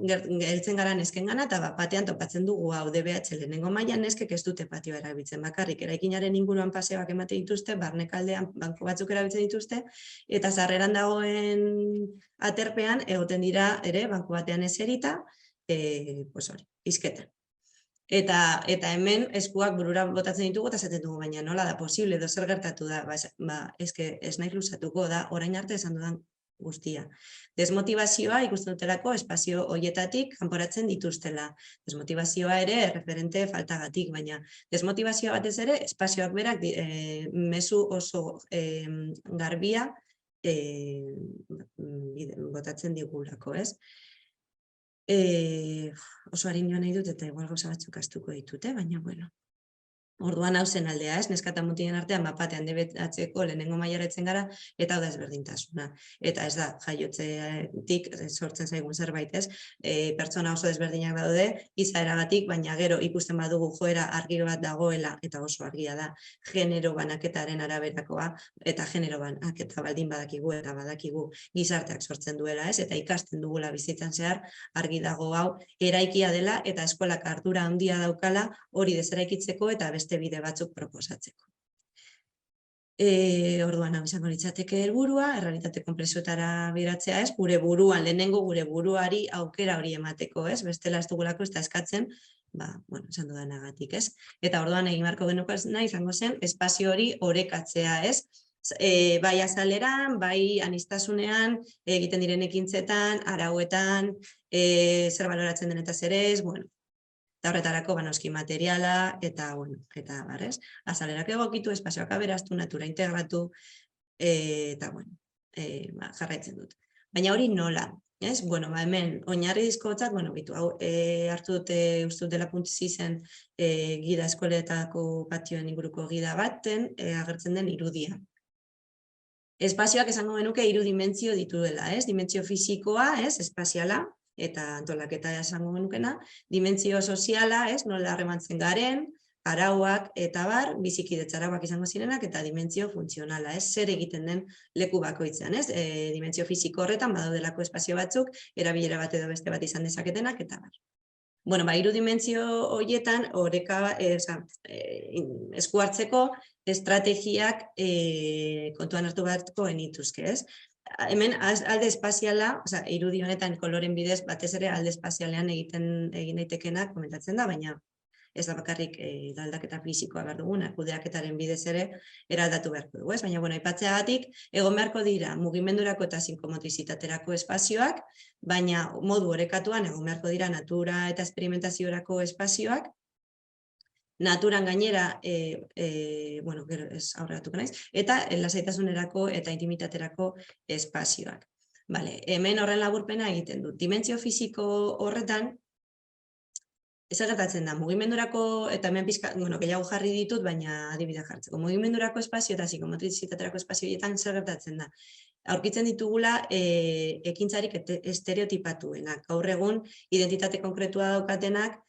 heltzen gara neskengana eta batean topatzen dugu hau DBH lehenengo mailan neskek ez dute patioa erabiltzen bakarrik. Eraikinaren inguruan paseoak ematen dituzte, barnekaldean banku batzuk erabiltzen dituzte, eta sarreran dagoen aterpean egoten dira ere banku batean eserita, hizketan. Eta hemen eskuak burura botatzen ditugu eta esaten dugu, baina nola da posible, edo zer gertatu da, ez nahi luzatuko da, orain arte esan dudan guztia. Desmotivazioa ikusten dutelako espazio hoietatik kanporatzen dituztela. Desmotivazioa ere referente faltagatik, baina desmotivazioa batez ere espazioak berak mezu oso garbia botatzen digulako, ez? Oso harin joan nahi dut eta igual gauza batzuk astuko ditute, baina bueno. Orduan hau zen aldea, ez? Neska eta mutilen artean batean DBH-ko lehenengo mailara etzen gara, eta hau da ezberdintasuna. Eta ez da, jaiotzetik sortzen zaigun zerbait, ez? Pertsona oso ezberdinak daude, izaeragatik, baina gero ikusten badugu joera argi bat dagoela, eta oso argia da, genero banaketaren araberakoa, eta genero banaketa baldin badakigu, eta badakigu gizarteak sortzen duela, ez? Eta ikasten dugula bizitzan zehar, argi dago hau, eraikia dela, eta eskolak ardura handia daukala, hori deseraikitzeko, eta beste bide batzuk proposatzeko. Orduan hau izango litzateke helburua, errealitate konplexuetara biratzea, ez? Gure buruan, lehenengo gure buruari aukera hori emateko, ez? Bestela ez dugulako ez da eskatzen, bueno, esan dudanagatik, ez? Eta orduan egin beharko genuke izango zen, espazio hori orekatzea, ez? Bai azaleran, bai aniztasunean, egiten diren ekintzetan, arauetan, zer baloratzen denetaz ere ez, bueno, eta horretarako noski materiala, eta, bueno, eta barrez, azalerak egokitu, espazioak aberastu, natura integratu, eta, bueno, jarraitzen dut. Baina hori nola, ez? Bueno, hemen, oinarrizkotzat, bueno, bitu, hau, hartu dute, uste dut dela puntzi zen, gida eskoletako patioen inguruko gida baten, agertzen den irudia. Espazioak esango genuke hiru dimentsio dituela, ez? Dimentsio fisikoa, ez? Espaziala, eta antolaketa esango genukena, dimentsio soziala, ez? Nola harremantzen garen, arauak eta bar, bizikidetza arauak izango zirenak, eta dimentsio funtzionala, ez? Zer egiten den leku bakoitzean, ez? Dimentsio fisiko horretan badaudelako espazio batzuk, erabilera bat edo beste bat izan dezaketenak, eta bar. Bueno, hiru dimentsio horietan, oreka, esku hartzeko estrategiak kontuan hartu beharko genituzke, ez? Hemen alde espaziala, irudi honetan koloren bidez, batez ere alde espazialean egin daitekenak komentatzen da, baina ez da bakarrik aldaketa fisikoa behar duguna, kudeaketaren bidez ere eraldatu beharko dugu, ez? Baina, bueno, aipatzeagatik, egon beharko dira mugimendurako eta psikomotrizitatera espazioak, baina modu orekatuan egon beharko dira natura eta esperimentaziorako espazioak, naturan gainera, bueno, gero ez aurreratuko naiz, eta lasaitasunerako eta intimitaterako espazioak. Vale, hemen horren laburpena egiten dut. Dimentsio fisiko horretan, ez gertatzen da, mugimendurako, eta hemen pizka, bueno, gehiago jarri ditut, baina adibidea jartzeko. Mugimendurako espazio eta psikomotrizitaterako espazioetan zer gertatzen da. Aurkitzen ditugula ekintzarik estereotipatuenak, gaur egun identitate konkretua daukatenak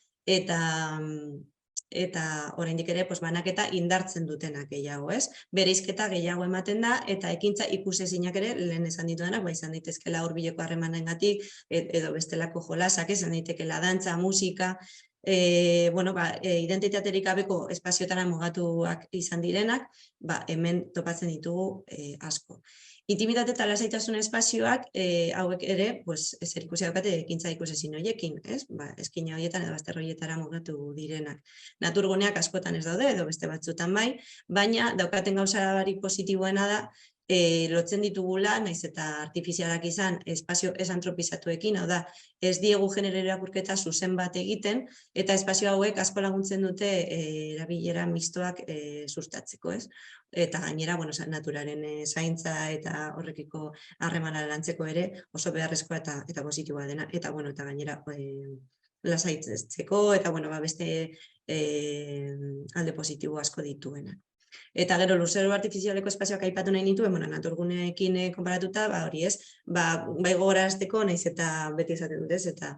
eta oraindik ere banaketa indartzen dutenak gehiago, ez? Bereizketa gehiago ematen da eta ekintza ikusezinak ere lehen esan ditudanak, izan daitezkela hurbileko harremanengatik edo bestelako jolasak, izan daitekeela dantza, musika, identitaterik gabeko espaziotara mugatuak izan direnak, hemen topatzen ditugu asko. Intimitate eta lasaitasun espazioak hauek ere zer ikusi daukate ekintza ikusezin horiekin, ez? Eskina horietan edo bazter horietara mugatu direnak. Naturguneak askotan ez daude edo beste batzutan bai, baina daukaten gauza barik positiboena da lotzen ditugula, naiz eta artifizialak izan, espazio ez antropizatuekin, hau da, ez diegu genero irakurketa zuzen bat egiten, eta espazio hauek asko laguntzen dute erabilera mistoak sustatzeko, ez? Eta gainera, naturaren zaintza eta horrekiko harremana lantzeko ere oso beharrezkoa eta positiboa dena, eta gainera lasaitzeko, eta beste alde positibo asko dituena. Eta gero lurzoru artifizialeko espazioak aipatu nahi nituen, naturguneekin konparatuta, hori ez, bai gogorarazteko, naiz eta beti esaten dut ez, eta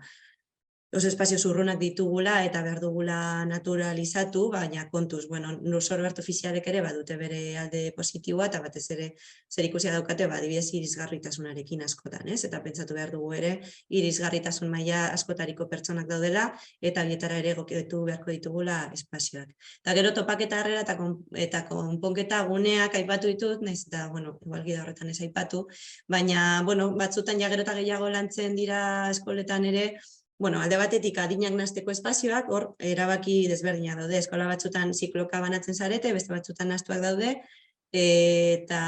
oso espazio zurrunak ditugula eta behar dugula naturalizatu, baina kontuz, lurzoru artifizialek ere badute bere alde positiboa, eta batez ere zer ikusia daukate, adibidez irisgarritasunarekin askotan, ez? Eta pentsatu behar dugu ere, irisgarritasun maila askotariko pertsonak daudela, eta bietara ere egokitu beharko ditugula espazioak. Eta gero topaketa harrera eta konponketa guneak aipatu ditut, naiz eta, igual gida horretan ez aipatu, baina, batzutan ja gero eta gehiago lantzen dira eskoletan ere, alde batetik adinak nahasteko espazioak, hor erabaki desberdinak daude, eskola batzutan zikloka banatzen zarete, beste batzutan nahastuak daude, eta,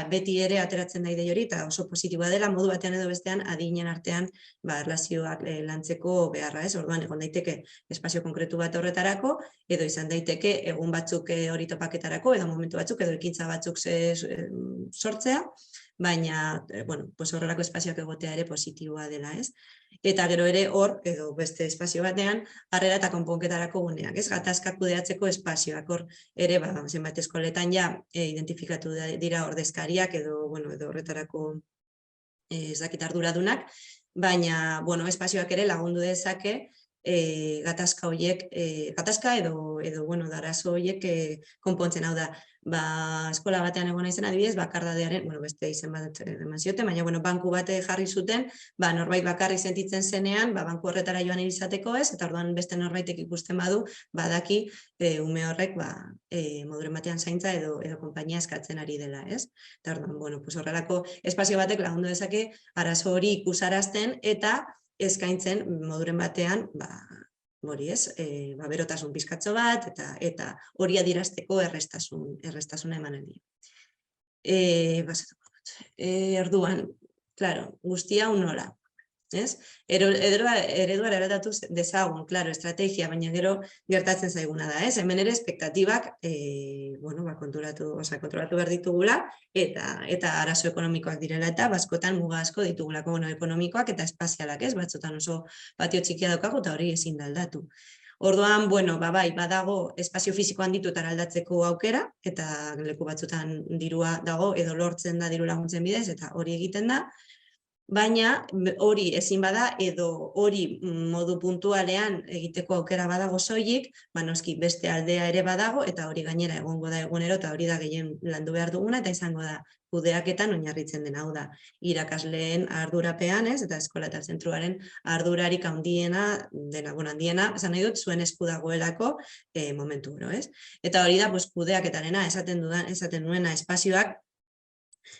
beti ere ateratzen da idei hori, eta oso positiboa dela, modu batean edo bestean adinen artean erlazioak lantzeko beharra, ez? Orduan, egon daiteke espazio konkretu bat horretarako, edo izan daiteke egun batzuk hori topaketarako, edo momentu batzuk, edo ekintza batzuk sortzea, baina, horrelako espazioak egotea ere positiboa dela, ez? Eta gero ere hor, edo beste espazio batean, harrera eta konponketarako guneak, ez? Gatazkak kudeatzeko espazioak, hor ere, zenbait eskoletan ja identifikatu dira ordezkariak edo horretarako ez dakit arduradunak, baina, espazioak ere lagundu dezake gatazka horiek, gatazka edo arazo horiek konpontzen, hau da, eskola batean egon naizen adibidez, bakardadearen, beste izen bat eman zioten, baina banku bate jarri zuten, norbait bakarrik sentitzen zenean, banku horretara joan izateko ez, eta orduan beste norbaitek ikusten badu, badaki ume horrek moduren batean zaintza edo konpainia eskatzen ari dela, ez? Eta orduan, horrelako espazio batek lagundu dezake arazo hori ikusarazten eta eskaintzen moduren batean, hori ez, berotasun pizkatxo bat, eta hori adierazteko errestasuna emanen dio. Orduan, guztia nola, ez? Eredua eredatu dezagun, estrategia, baina gero gertatzen zaiguna da, ez? Hemen ere espektatibak kontrolatu behar ditugula, eta arazo ekonomikoak direla, eta baskotan muga asko ditugulako ekonomikoak eta espazialak, ez? Batzotan oso patio txikia daukagu eta hori ezin da aldatu. Orduan, badago espazio fisikoan ditutara aldatzeko aukera, eta leku batzutan dirua dago, edo lortzen da diru laguntzen bidez, eta hori egiten da, baina hori ezin bada edo hori modu puntualean egiteko aukera badago soilik, noski beste aldea ere badago eta hori gainera egongo da egunero eta hori da gehien landu behar duguna eta izango da kudeaketan oinarritzen dena, hau da, irakasleen ardurapean, ez, eta eskola eta zentruaren ardurarik handiena, handiena, esan nahi dut, zuen esku dagoelako momentu oro, ez? Eta hori da, kudeaketarena, esaten nuena espazioak,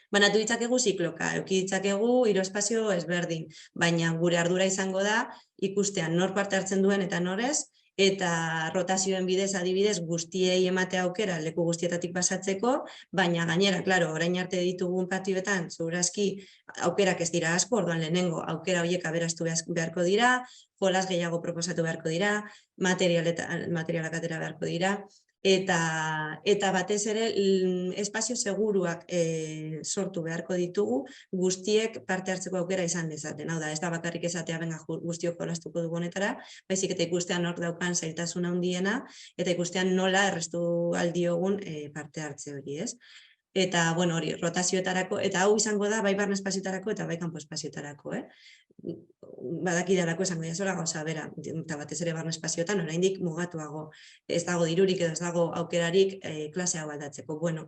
banatu ditzakegu zikloka, eduki ditzakegu hiru espazio ezberdin, baina gure ardura izango da ikustean nor parte hartzen duen eta norez, eta rotazioen bidez adibidez guztiei emate aukera leku guztietatik pasatzeko, baina gainera, claro, orain arte ditugun patioetan, segurazki aukerak ez dira asko, orduan lehenengo aukera horiek aberastu beharko dira, jolas gehiago proposatu beharko dira, materialak atera beharko dira, eta batez ere espazio seguruak sortu beharko ditugu guztiek parte hartzeko aukera izan dezaten. Hau da, ez da bakarrik esatea benga guztiok jolastuko dugu honetara, baizik eta ikustean hor daukan zailtasuna handiena eta ikustean nola errestu aldiogun parte hartze hori, ez? Eta, bueno, hori, rotazioetarako, eta hau izango da bai barne espazioetarako eta bai kanpo espazioetarako, badakidalako esango jasola gauza bera, eta batez ere barne espazioetan oraindik mugatuago, ez dago dirurik edo ez dago aukerarik klase hau aldatzeko. Bueno,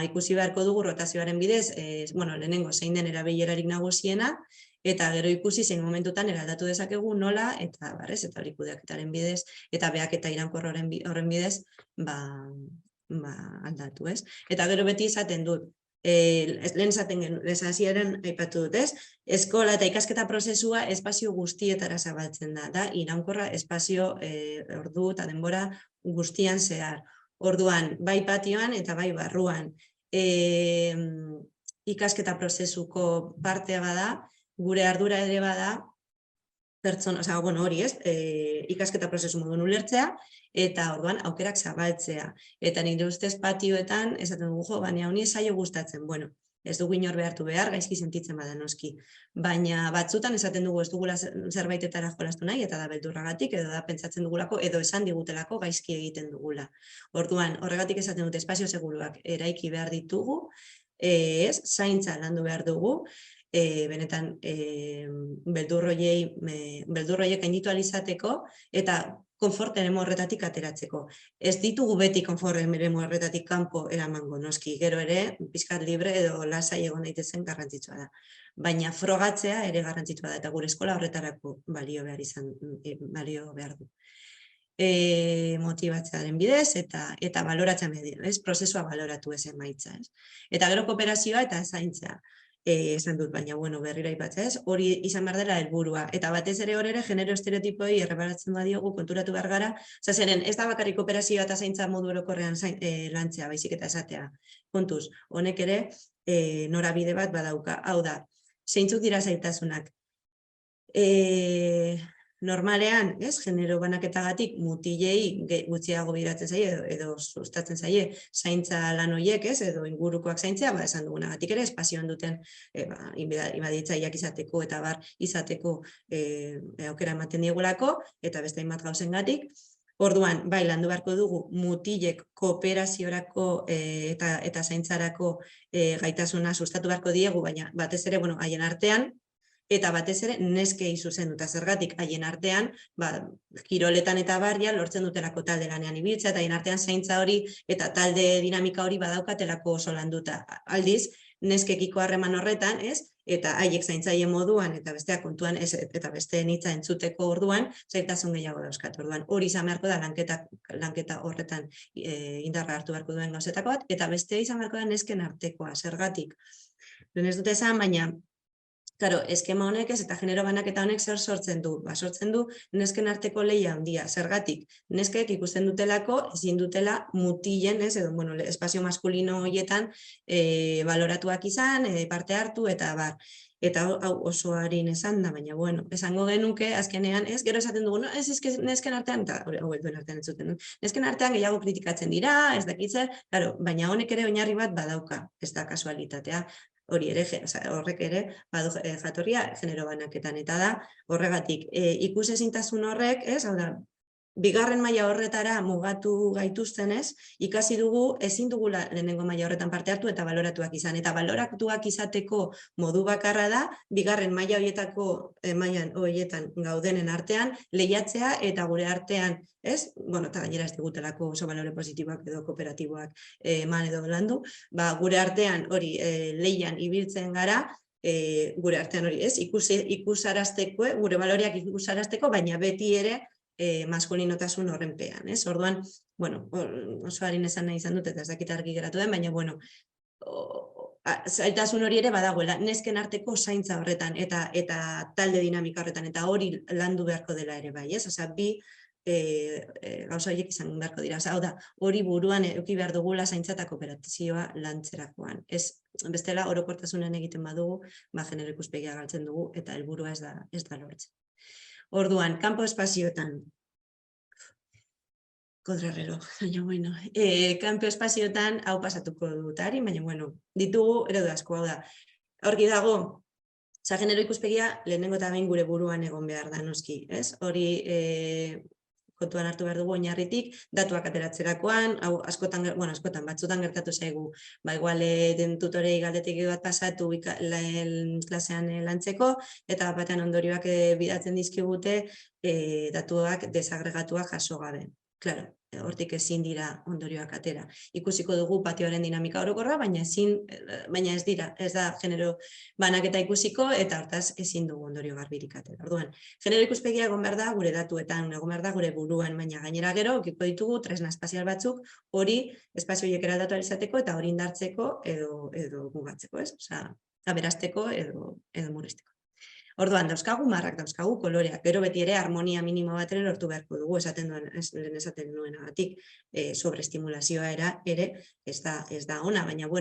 ikusi beharko dugu rotazioaren bidez, lehenengo zein den erabilerarik nagusiena, eta gero ikusi zein momentutan eraldatu dezakegu nola, eta eta hori kudeaketaren bidez, eta behaketa irankor horren bidez, aldatu, ez? Eta gero beti izaten dut, lehen esaten hasieran aipatu dut, ez? Eskola eta ikasketa prozesua espazio guztietara zabaltzen da iraunkorra espazio ordu eta denbora guztian zehar. Orduan, bai patioan eta bai barruan. Ikasketa prozesuko partea bada, gure ardura ere bada, hori ez, ikasketa prozesu modun ulertzea, eta orduan aukerak zabaltzea. Eta nire ustez patioetan, esaten dugu jo, baina honi zaio gustatzen. Bueno, ez dugu inor behartu behar, gaizki sentitzen bada noski. Baina batzutan esaten dugu ez dugula zerbaitetara jolastu nahi, eta da beldurragatik, edo da pentsatzen dugulako, edo esan digutelako gaizki egiten dugula. Orduan, horregatik esaten dute espazio seguruak eraiki behar ditugu, zaintza landu behar dugu, benetan beldurroiek gainditu alizateko eta konfort eremu horretatik ateratzeko. Ez ditugu beti konfort eremu horretatik kanpo eramango noski, gero ere pixkat libre edo lasai egon daitezen garrantzitsua da. Baina frogatzea ere garrantzitsua da eta gure eskola horretarako balio behar du. Motibatzearen bidez eta baloratzen bidez, prozesua baloratu ez emaitza. Eta gero kooperazioa eta zaintza. Esan dut, baina berriro aipatzea ez, hori izan behar dela helburua. Eta batez ere hor ere, genero estereotipoi errebaratzen badiogu, konturatu behar gara, zeren ez da bakarrik kooperazioa eta zaintza modu orokorrean lantzea, baizik eta esatea. Kontuz, honek ere norabide bat badauka. Hau da, zeintzuk dira zailtasunak. Normalean, genero banaketagatik mutilei gutxiago bideratzen zaie edo sustatzen zaie zaintza lan horiek, edo ingurukoak zaintzea, esan dugunagatik ere espazioan duten ibaditzaileak izateko eta bar izateko aukera ematen diegulako eta beste hainbat gauzengatik. Orduan, bai, landu beharko dugu mutilek kooperaziorako eta zaintzarako gaitasuna sustatu beharko diegu, baina batez ere, haien artean, eta batez ere neskei zuzenduta zergatik haien artean, kiroletan eta barria lortzen dutelako talde lanean ibiltzea, eta haien artean zaintza hori eta talde dinamika hori badaukatelako oso landuta. Aldiz, neskekiko harreman horretan, eta haiek zaintzaile moduan, eta besteak kontuan, eta beste nitza entzuteko orduan, zailtasun gehiago dauzkat. Orduan, hori izan beharko da lanketa horretan indarra hartu beharko duen gauzetako bat, eta beste izan beharko da nesken artekoa, zergatik. Ez dute esan, baina claro, eskema honek eta genero banaketa honek zer sortzen du? Sortzen du nesken arteko lehia handia. Zergatik, neskek ikusten dutelako, ezin dutela mutilen, edo espazio maskulino horietan baloratuak izan, parte hartu eta bar. Eta hau oso harin esan da, baina esango genuke, azkenean, gero esaten dugu, nesken artean, eta duen artean entzuten, nesken artean gehiago kritikatzen dira, ez dakitzer, baina honek ere oinarri bat badauka, ez da kasualitatea. Horrek ere badu jatorria genero banaketan eta da horregatik ikusezintasun horrek, hau da, bigarren maila horretara mugatu gaituztenez, ikasi dugu ezin dugula lehenengo maila horretan parte hartu eta baloratuak izan. Eta baloratuak izateko modu bakarra da, bigarren maila horietan gaudenen artean, lehiatzea eta gure artean, eta gainera ez digutelako oso balore positiboak edo kooperatiboak eman edo landu, gure artean hori lehian ibiltzen gara, gure artean hori ikusarazteko, gure baloreak ikusarazteko, baina beti ere maskulinotasun horrenpean. Orduan, oso harin esan nahi izan dut, eta ez dakit argi geratu den, baina, zailtasun hori ere badagoela, nesken arteko zaintza horretan, eta talde dinamika horretan, eta hori landu beharko dela ere bai, bi gauza horiek izan beharko dira. Hau da, hori buruan eduki behar dugula zaintza eta kooperazioa lantzerakoan. Bestela, orokortasunen egiten badugu, genero ikuspegia galtzen dugu, eta helburua ez da lortzen. Orduan, kanpo espazioetan, kontrarreloj, baina bueno, kanpo espazioetan hau pasatuko dutari, baina ditugu eredu asko, hau da. Horki dago, genero ikuspegia lehenengo eta behin gure buruan egon behar da, noski, ez? Hori kontuan hartu behar dugu oinarritik, datuak ateratzerakoan, hau askotan batzutan gertatu zaigu, igual den tutorei galdetik bat pasatu klasean lantzeko, eta batean ondorioak bidatzen dizkigute datuak desagregatuak jaso gabe. Claro, hortik ezin dira ondorioak atera. Ikusiko dugu patioaren dinamika orokorra, baina ez da genero banaketa ikusiko, eta hortaz ezin dugu ondorio garbirik atera. Orduan, genero ikuspegia egon behar da gure datuetan, egon behar da gure buruan, baina gainera gero, okiko ditugu tresna espazial batzuk, hori espazio horiek eraldatu izateko eta hori indartzeko edo mugatzeko, ez? Osea, aberasteko edo murrizteko. Orduan, dauzkagu marrak, dauzkagu koloreak, gero beti ere harmonia minimo bat ere lortu beharko dugu, esaten nuenagatik, sobreestimulazioa ere ez da ona, baina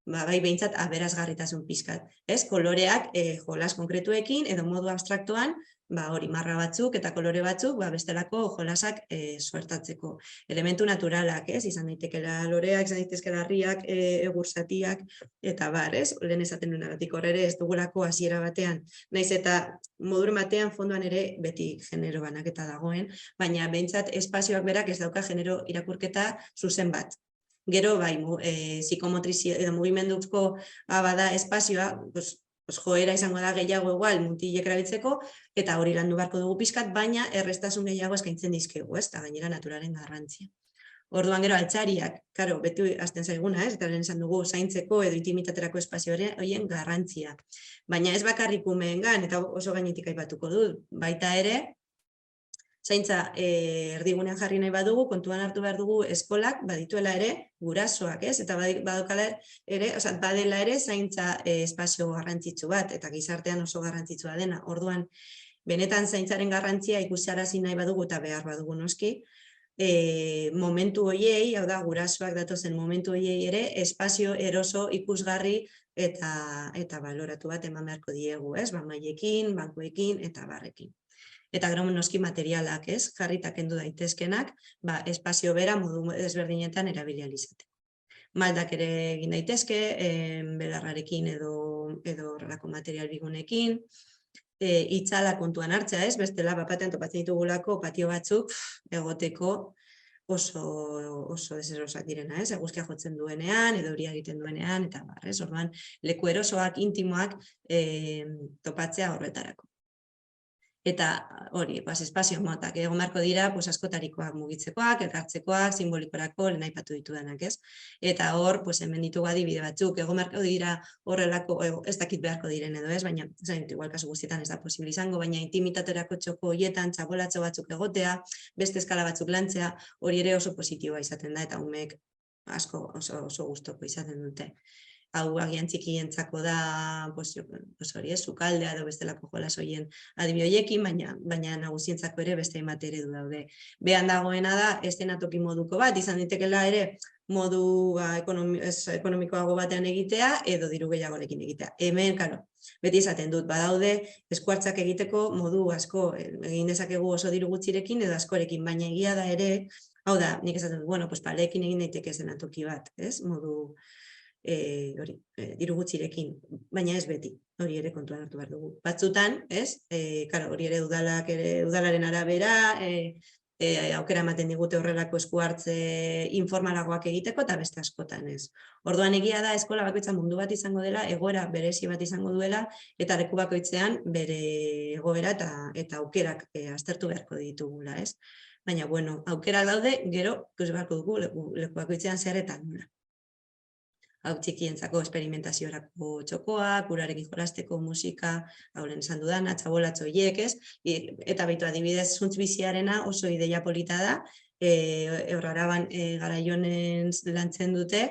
bai behintzat aberasgarritasun pixkat. Koloreak jolas konkretuekin edo modu abstraktuan, hori marra batzuk eta kolore batzuk bestelako jolasak suertatzeko. Elementu naturalak, izan daitekela loreak, izan daitezkela harriak, egurzatiak, eta lehen esaten nuenagatik horre ez dugulako hasiera batean, naiz eta moduren batean fondoan ere beti genero banaketa dagoen, baina behintzat espazioak berak ez dauka genero irakurketa zuzen bat. Gero, psikomotrizia edo mugimenduzko bada espazioa, joera izango da gehiago igual mutilek erabiltzeko, eta hori landu beharko dugu pixkat, baina errestasun gehiago eskaintzen dizkegu, eta gainera naturalen garrantzia. Orduan gero altzariak, beti hasten zaiguna, eta lehen esan dugu zaintzeko edo intimitaterako espazio horien garrantzia. Baina ez bakarrik umeengan, eta oso gainetik aipatuko dut, baita ere, zaintza erdigunean jarri nahi badugu, kontuan hartu behar dugu eskolak badituela ere gurasoak, eta badela ere zaintza espazio garrantzitsu bat, eta gizartean oso garrantzitsua dena. Orduan, benetan zaintzaren garrantzia ikusarazi nahi badugu eta behar badugu noski, momentu hoiei, hau da, gurasoak datozen momentu hoiei ere, espazio eroso ikusgarri eta baloratu bat eman beharko diegu, maiekin, bankuekin eta barrekin. Eta gero noski materialak, jarrita kendu daitezkenak, espazio bera modu ezberdinetan erabili izateko. Maldak ere egin daitezke, belarrarekin edo horrelako material bigunekin, itzala kontuan hartzea, bestela batean topatzen ditugulako patio batzuk egoteko oso deserosak direna, eguzkia jotzen duenean, edo horia egiten duenean, eta orduan leku erosoak, intimoak topatzea horretarako. Eta hori, espazio motak, egon beharko dira askotarikoak mugitzekoak, elkartzekoak, simbolikorako, lehen aipatu ditudanak, Eta hor, hemen ditugu adibide batzuk, egon beharko dira horrelako, ez dakit beharko diren edo baina, igual kasu guztietan ez da posible izango, baina intimitaterako txoko horietan, txabolatxo batzuk egotea, beste eskala batzuk lantzea, hori ere oso positiboa izaten da, eta umeek asko oso gustoko izaten dute. Hau agian txikientzako da, sukaldea edo bestelako jolas horien adibioiekin, baina nagusientzako ere beste hainbat eredu daude. Behan dagoena da, eszenatoki moduko bat, izan daitekela ere modu ekonomikoago batean egitea edo diru gehiagorekin egitea. Hemen, beti esaten dut, badaude eskuartzak egiteko modu asko, egin dezakegu oso diru gutxirekin edo askorekin, baina egia da ere, hau da, nik esaten dut, paleekin egin daiteke eszenatoki bat, modu diru gutxirekin, baina ez beti, hori ere kontuan hartu behar dugu. Batzutan, hori ere udalaren arabera, aukera ematen digute horrelako eskuartze informalagoak egiteko eta beste askotan ez. Orduan egia da eskola bakoitza mundu bat izango dela, egoera berezi bat izango duela, eta leku bakoitzean bere egoera eta aukerak aztertu beharko ditugula, Baina, aukerak daude, gero, beharko dugu leku bakoitzean zer eta nula. Hau txikientzako esperimentaziorako txokoak, urarekin jolasteko musika, hauren esan dudana, txabolatxo hiek, eta baitu adibidez zuntz biziarena oso ideia polita da, Horraraban garaionen lantzen dute,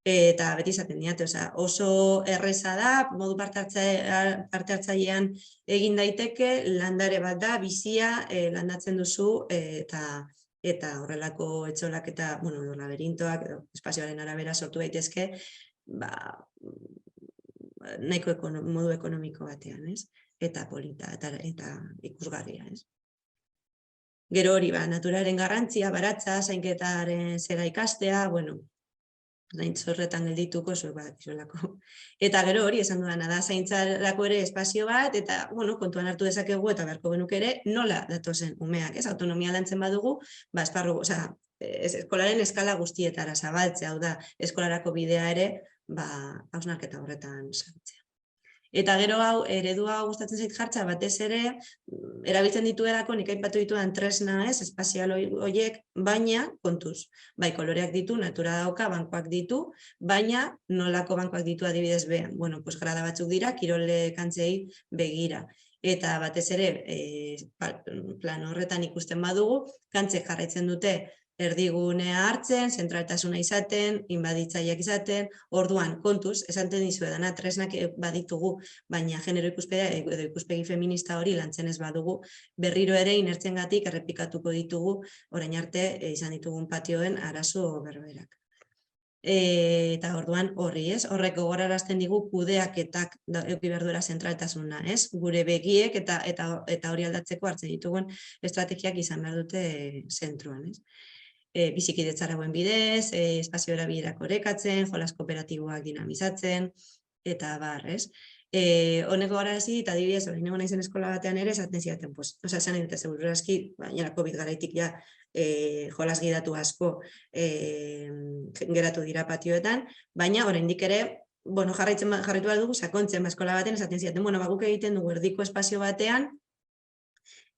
Eta beti izaten diat, oso erreza da, modu parte hartzailean egin daiteke, landare bat da, bizia, landatzen duzu, eta horrelako etxolak eta, laberintoak, espazioaren arabera sortu daitezke, nahiko modu ekonomiko batean, eta polita, eta ikusgarria, Gero hori, naturaren garrantzia, baratza, zainketaren zera ikastea, zaintzorretan geldituko, zuek badakizuelako. Eta gero hori, esan dudana da, zaintzarako ere espazio bat, eta, kontuan hartu dezakegu, eta beharko genuke ere, nola datozen umeak, autonomia lantzen badugu, esparru, eskolaren eskala guztietara zabaltzea, hau da, eskolarako bidea ere, hausnarketa horretan sartzea. Eta gero hau, eredua gustatzen zait jartza, batez ere, erabiltzen dituelako, nik aipatu ditudan tresna, espazial horiek, baina, kontuz, bai, koloreak ditu, natura dauka, bankoak ditu, baina nolako bankoak ditu adibidez behan. Grada batzuk dira, kirole kantzei begira. Eta batez ere, plan horretan ikusten badugu, kantzek jarraitzen dute, erdigunea hartzen, zentraltasuna izaten, inbaditzaileak izaten, orduan, kontuz, esaten dizuedana, tresnak baditugu, baina genero edo ikuspegi feminista hori lantzen ez badugu, berriro ere inertzengatik errepikatuko ditugu, orain arte izan ditugun patioen arazo berberak. Eta orduan horri, horrek gogorarazten digu kudeaketak eduki behar duela zentraltasuna, gure begiek eta hori aldatzeko hartzen ditugun estrategiak izan behar dute zentruan, bizikidetzaragoen bidez, espazio erabilerak orekatzen, jolas kooperatiboak dinamizatzen, eta honeko gararazi, eta adibidez, hori nengo naizen eskola batean ere, esaten zidaten, esan dute segurazki, baina COVID garaitik ja, jolas gidatu asko geratu dira patioetan, baina oraindik ere, jarraitu behar dugu, sakontzen eskola baten, esaten zidaten, guk egiten dugu erdiko espazio batean,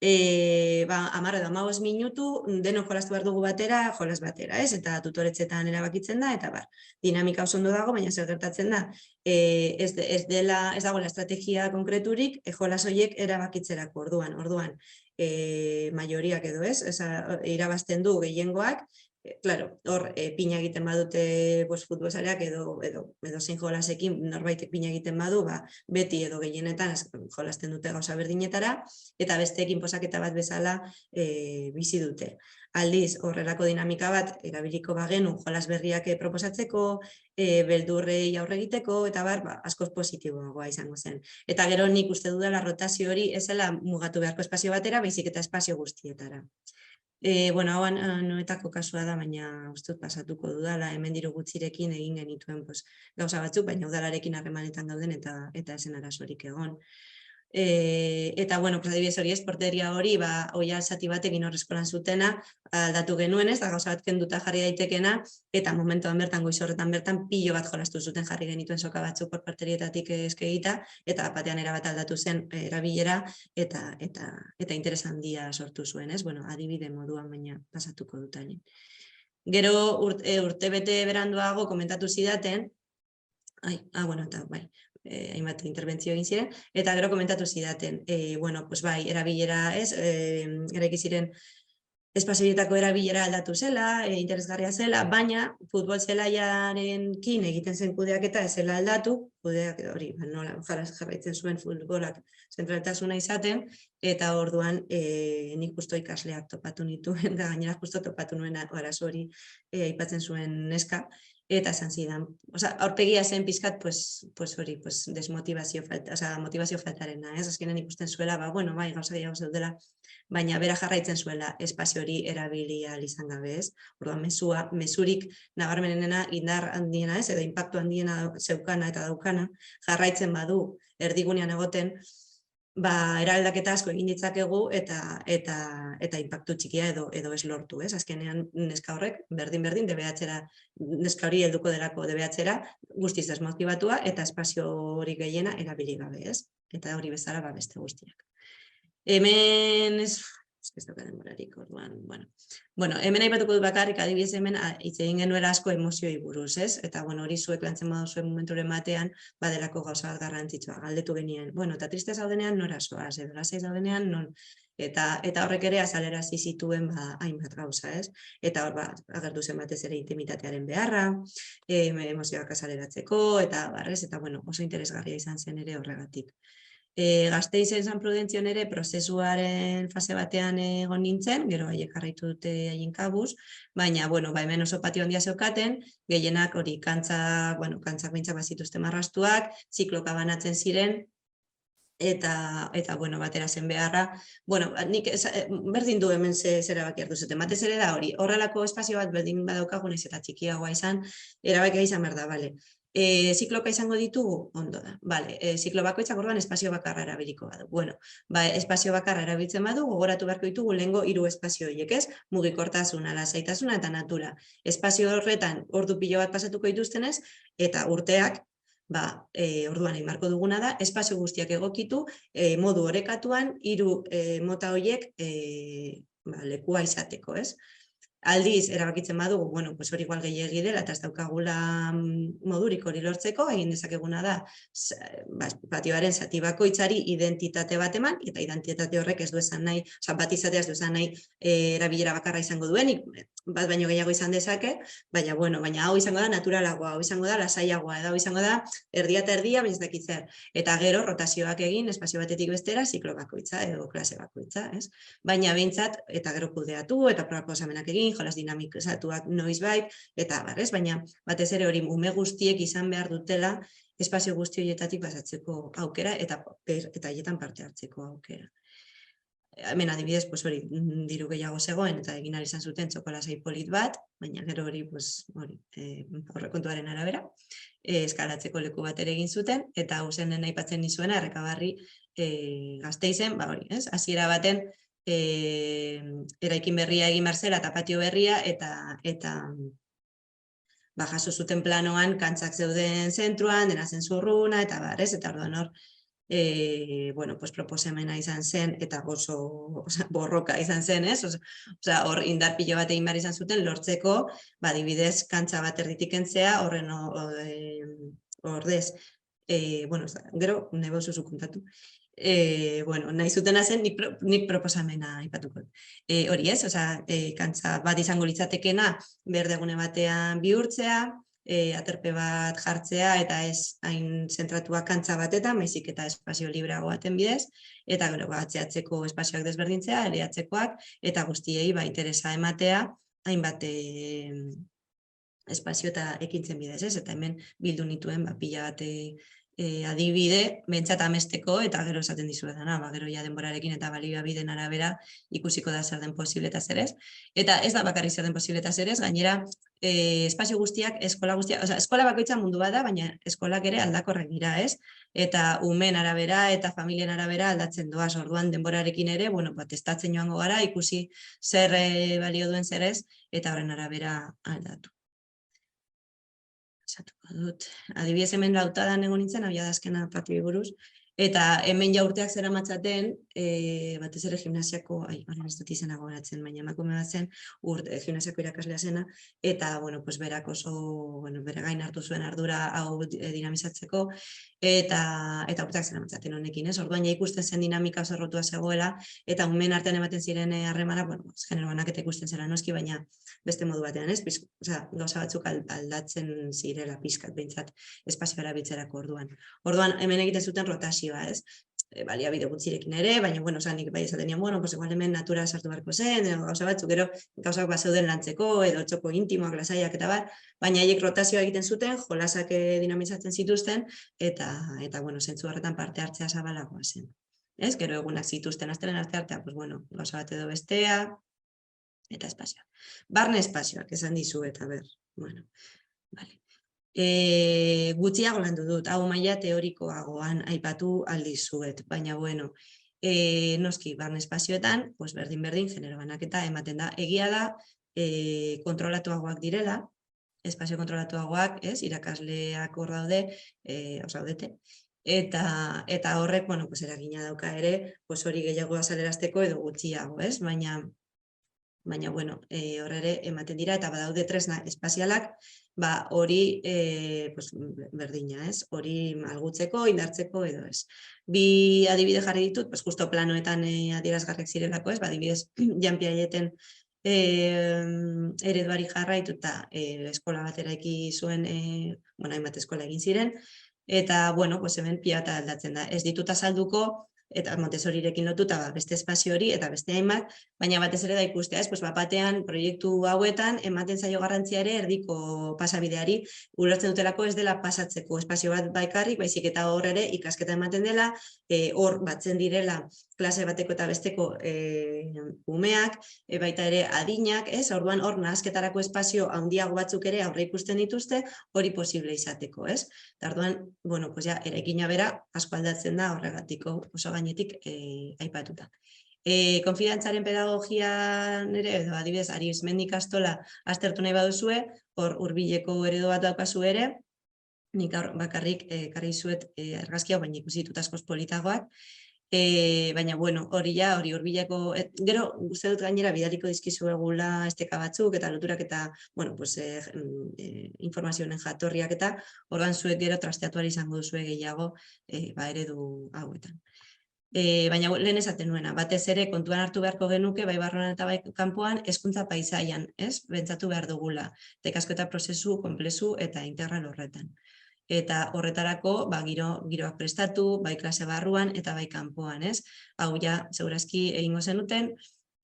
10 edo 15 minutu, denok jolastu behar dugu batera, jolas batera, eta tutoretzetan erabakitzen da, eta dinamika oso ondo dago, baina zer gertatzen da, ez dagoela estrategia konkreturik, jolas horiek erabakitzerako orduan, maioriak edo irabazten du gehiengoak, hor, pina egiten badute futbolzaleak edo zein jolasekin norbaitek pina egiten badu, beti edo gehienetan jolasten dute gauza berdinetara, eta besteekin posaketa bat bezala bizi dute. Aldiz, horrelako dinamika bat erabiliko bagenu jolas berriak proposatzeko, beldurrei aurre egiteko, eta askoz positiboagoa izango zen. Eta gero nik uste dudala rotazio hori ez zela mugatu beharko espazio batera, baizik eta espazio guztietara. Hau noetako kasua da, baina uste dut pasatuko dudala, hemen diru gutxirekin egin genituen gauza batzuk, baina udalarekin harremanetan gauden eta esen arazorik egon. Eta, adibidez hori porteria hori, oia zati batekin horrezkolan zutena, aldatu genuen da gauza bat kenduta jarri daitekena, eta momentuan bertan, goiz horretan bertan, pilo bat jolastu zuten jarri genituen soka batzuk porterietatik eskegita, eta batean erabat aldatu zen erabilera, eta interes handia sortu zuen, adibide moduan, baina pasatuko dutane. Gero urtebete beranduago komentatu zidaten, hainbat interbentzio egin ziren, eta gero komentatu zidaten, erabilera eraiki ziren espazioetako erabilera aldatu zela, interesgarria zela, baina futbol zelaiarekin egiten zen kudeaketa ez zela aldatu, kudeak hori, nola jarraitzen zuen futbolak zentraltasuna izaten, eta orduan nik justo ikasleak topatu nituen, da gainera justo topatu nuen arazo hori aipatzen zuen neska, eta esan zidan, aurpegia zen pizkat, hori, desmotivazio falta, motivazio faltarena, azkenean ikusten zuela, gauza gehiago zeudela, baina bera jarraitzen zuela espazio hori erabili ahal izan gabe, orduan mezurik nabarmenena indar handiena edo inpaktu handiena zeukana eta daukana, jarraitzen badu erdigunean egoten, eraldaketa asko egin ditzakegu eta inpaktu txikia edo ez lortu, azkenean neska horrek berdin DBH-era, neska hori helduko delako DBH-era, guztiz desmotibatua eta espazio hori gehiena erabili gabe, eta hori bezala beste guztiak. Hemen ez dauka denborarik, orduan, hemen aipatuko dut bakarrik, adibidez hemen hitz egin genuela asko emozioi buruz, eta hori zuek lantzen baduzuen momenturen batean, badelako gauza bat garrantzitsua, galdetu genien, eta triste zaudenean nora zoaz, edo lasai zaudenean non, Eta horrek ere azalerazi zituen hainbat gauza, ez? Eta hor agertu zen batez ere intimitatearen beharra, emozioak azaleratzeko, eta barrez, eta bueno, oso interesgarria izan zen ere horregatik. Gasteizen San Prudentzion ere prozesuaren fase batean egon nintzen, gero haiek jarraitu dute haien kabuz, baina, bueno, hemen oso patio handia zeukaten, gehienak hori kantzak bintzak bazituzte marrastuak, zikloka banatzen ziren, eta bueno, batera zen beharra. Bueno, nik berdin du hemen zera baki hartu zuten, batez ere da hori, horrelako espazio bat berdin badaukagun ez eta txikiagoa izan, erabakia izan behar da, bale. Zikloka izango ditugu, ondo da. Vale, ziklo bakoitzak orduan espazio bakarra erabiliko badu. Bueno, espazio bakarra erabiltzen badu, gogoratu beharko ditugu lehengo 3 espazio horiek, ez? Mugikortasuna, lasaitasuna eta natura. Espazio horretan ordu pilo bat pasatuko dituztenez, eta urteak, orduan egin beharko duguna da, espazio guztiak egokitu, modu orekatuan, 3 mota horiek lekua izateko, ez? Aldiz, erabakitzen badugu, bueno, pues hori igual gehiegi dela, eta ez daukagula modurik hori lortzeko, egin dezakeguna da, patioaren zati bakoitzari identitate bat eman, eta identitate horrek ez du esan nahi, bat izatea ez du esan nahi erabilera bakarra izango duenik, bat baino gehiago izan dezake, baina hau izango da naturalagoa, hau izango da lasaiagoa, hau izango da erdia eta erdia, baina ez dakit zer. Eta gero, rotazioak egin, espazio batetik bestera, ziklo bakoitza edo klase bakoitza, ez? Baina behintzat, eta gero kudeatu, eta proposamenak egin, jolas dinamizatuak noizbait, eta barrez, baina batez ere hori ume guztiek izan behar dutela espazio guzti horietatik pasatzeko aukera eta haietan parte hartzeko aukera. Hemen adibidez, hori diru gehiago zegoen eta egin ahal izan zuten txokolasai polit bat, baina gero hori aurrekontuaren arabera, eskalatzeko leku bat ere egin zuten, eta hau zen aipatzen nizuena Errekabarri Gasteizen, hori, hasiera baten eraikin berria egin behar zela eta patio berria eta jaso zuten planoan kantzak zeuden zentruan, dena zen zurruna eta barrez, eta orduan hor proposamena izan zen eta oso borroka izan zen, ez? Osea, hor indar pilo bat egin behar izan zuten lortzeko, adibidez kantza bat erditik kentzea, horren ordez, gero, nebo zuzu kontatu. Nahi zutena zen, nik proposamena aipatuko. Hori ez, kantza bat izango litzatekena berdegune batean bihurtzea, aterpe bat jartzea eta ez hain zentratua kantza batetan, baizik eta espazio libreago baten bidez, eta gero atzeatzeko espazioak desberdintzea, eleatzekoak, eta guztiei interesa ematea, hainbat espazio eta ekintzen bidez, ez? Eta hemen bildu nituen pila bat adibide, bentsat amesteko, eta gero esaten dizuetana, gero ja denborarekin eta baliabideen arabera ikusiko da zer den posible eta zer ez. Eta ez da bakarrik zer den posible eta zer ez, gainera espazio guztiak, eskola bakoitza mundu bada, baina eskolak ere aldakorrak dira, ez? Eta umen arabera eta familien arabera aldatzen doaz, orduan denborarekin ere, testatzen joango gara, ikusi zer balio duen zer ez, eta horren arabera aldatu. Adibidez hemen Lautadan egon nintzen, abia da azkena patioi buruz, eta hemen ja urteak zera matzaten, batez ere gimnasiako, horren ez dut izena gogoratzen, baina emakume bat zen, gimnasiako irakaslea zena, eta, berak oso, bere gain hartu zuen ardura hau dinamizatzeko, eta urteak zera matzaten honekin, ez? Orduan ja ikusten zen dinamika oso rotua zegoela, eta umen artean ematen ziren harremana, genero banaketa ikusten zera noski, baina beste modu batean, ez? Gauza batzuk aldatzen zirela pizkat, behintzat espazio erabiltzerako orduan. Orduan, hemen egiten zuten rotazioa, ez? Baliabide gutxirekin ere, baina, nik bai esaten nian, igual hemen natura sartu beharko zen, gauza batzuk, gero gauzak bazeuden lantzeko, edo txoko intimoak, lasaiak eta bat, baina haiek rotazioa egiten zuten, jolasak dinamizatzen zituzten, eta zentzu horretan parte hartzea zabalagoa zen. Ez? Gero egunak zituzten astelen artea, gauza bat edo bestea, eta espazioa. Barne espazioak esan dizu eta bale. Gutxiago landu dut, hau maila teorikoagoan aipatu aldizuet, baina noski barne espazioetan, berdin, genero banaketa ematen da. Egia da, kontrolatuagoak direla, espazio kontrolatuagoak, irakasleak hor daude, zaudete, eta horrek, eragina dauka ere, hori gehiago azalerazteko edo gutxiago, baina baina, bueno, hor ere ematen dira, eta badaude tresna espazialak, hori berdina, ez? Hori malgutzeko, indartzeko edo ez. Bi adibide jarri ditut, justo planoetan adierazgarriak zirelako, ez? Adibidez, Jan Piageten ereduari jarraituta eskola batera eki zuen, hainbat eskola egin ziren, eta, bueno, hemen pila bat aldatzen da. Ez ditut azalduko, eta Montessorirekin lotuta beste espazio hori eta beste hainbat, baina batez ere da ikustea, batean proiektu hauetan ematen zaio garrantzia ere erdiko pasabideari, ulertzen dutelako ez dela pasatzeko espazio bat baikarrik, baizik eta hor ere ikasketa ematen dela, hor batzen direla klase bateko eta besteko umeak, baita ere adinak, orduan hor nahasketarako espazio handiago batzuk ere aurre ikusten dituzte, hori posible izateko, ez? Orduan, bueno, eraikina bera asko aldatzen da horregatiko oso gainetik aipatuta. Konfidantzaren pedagogian ere, edo adibidez, Arizmendi ikastola aztertu nahi baduzue, hor hurbileko eredu bat daukazu ere, nik bakarrik ekarri zuet argazki hau, baina ikusi ditut askoz politagoak, baina, bueno, hori hurbileko, gero, uste dut gainera bidaliko dizkizuegula esteka batzuk, eta loturak eta, bueno, informazioen jatorriak eta, ordan zuek gero trasteatuari izango duzue gehiago eredu hauetan. Baina lehen esaten nuena, batez ere kontuan hartu beharko genuke, bai barruan eta bai kanpoan, hezkuntza paisaian, ez? Bentsatu behar dugula, ikasketa prozesu, konplezu eta integral horretan. Eta horretarako, giroak prestatu, bai klase barruan eta bai kanpoan, ez? Hau ja, segurazki egingo zenuten,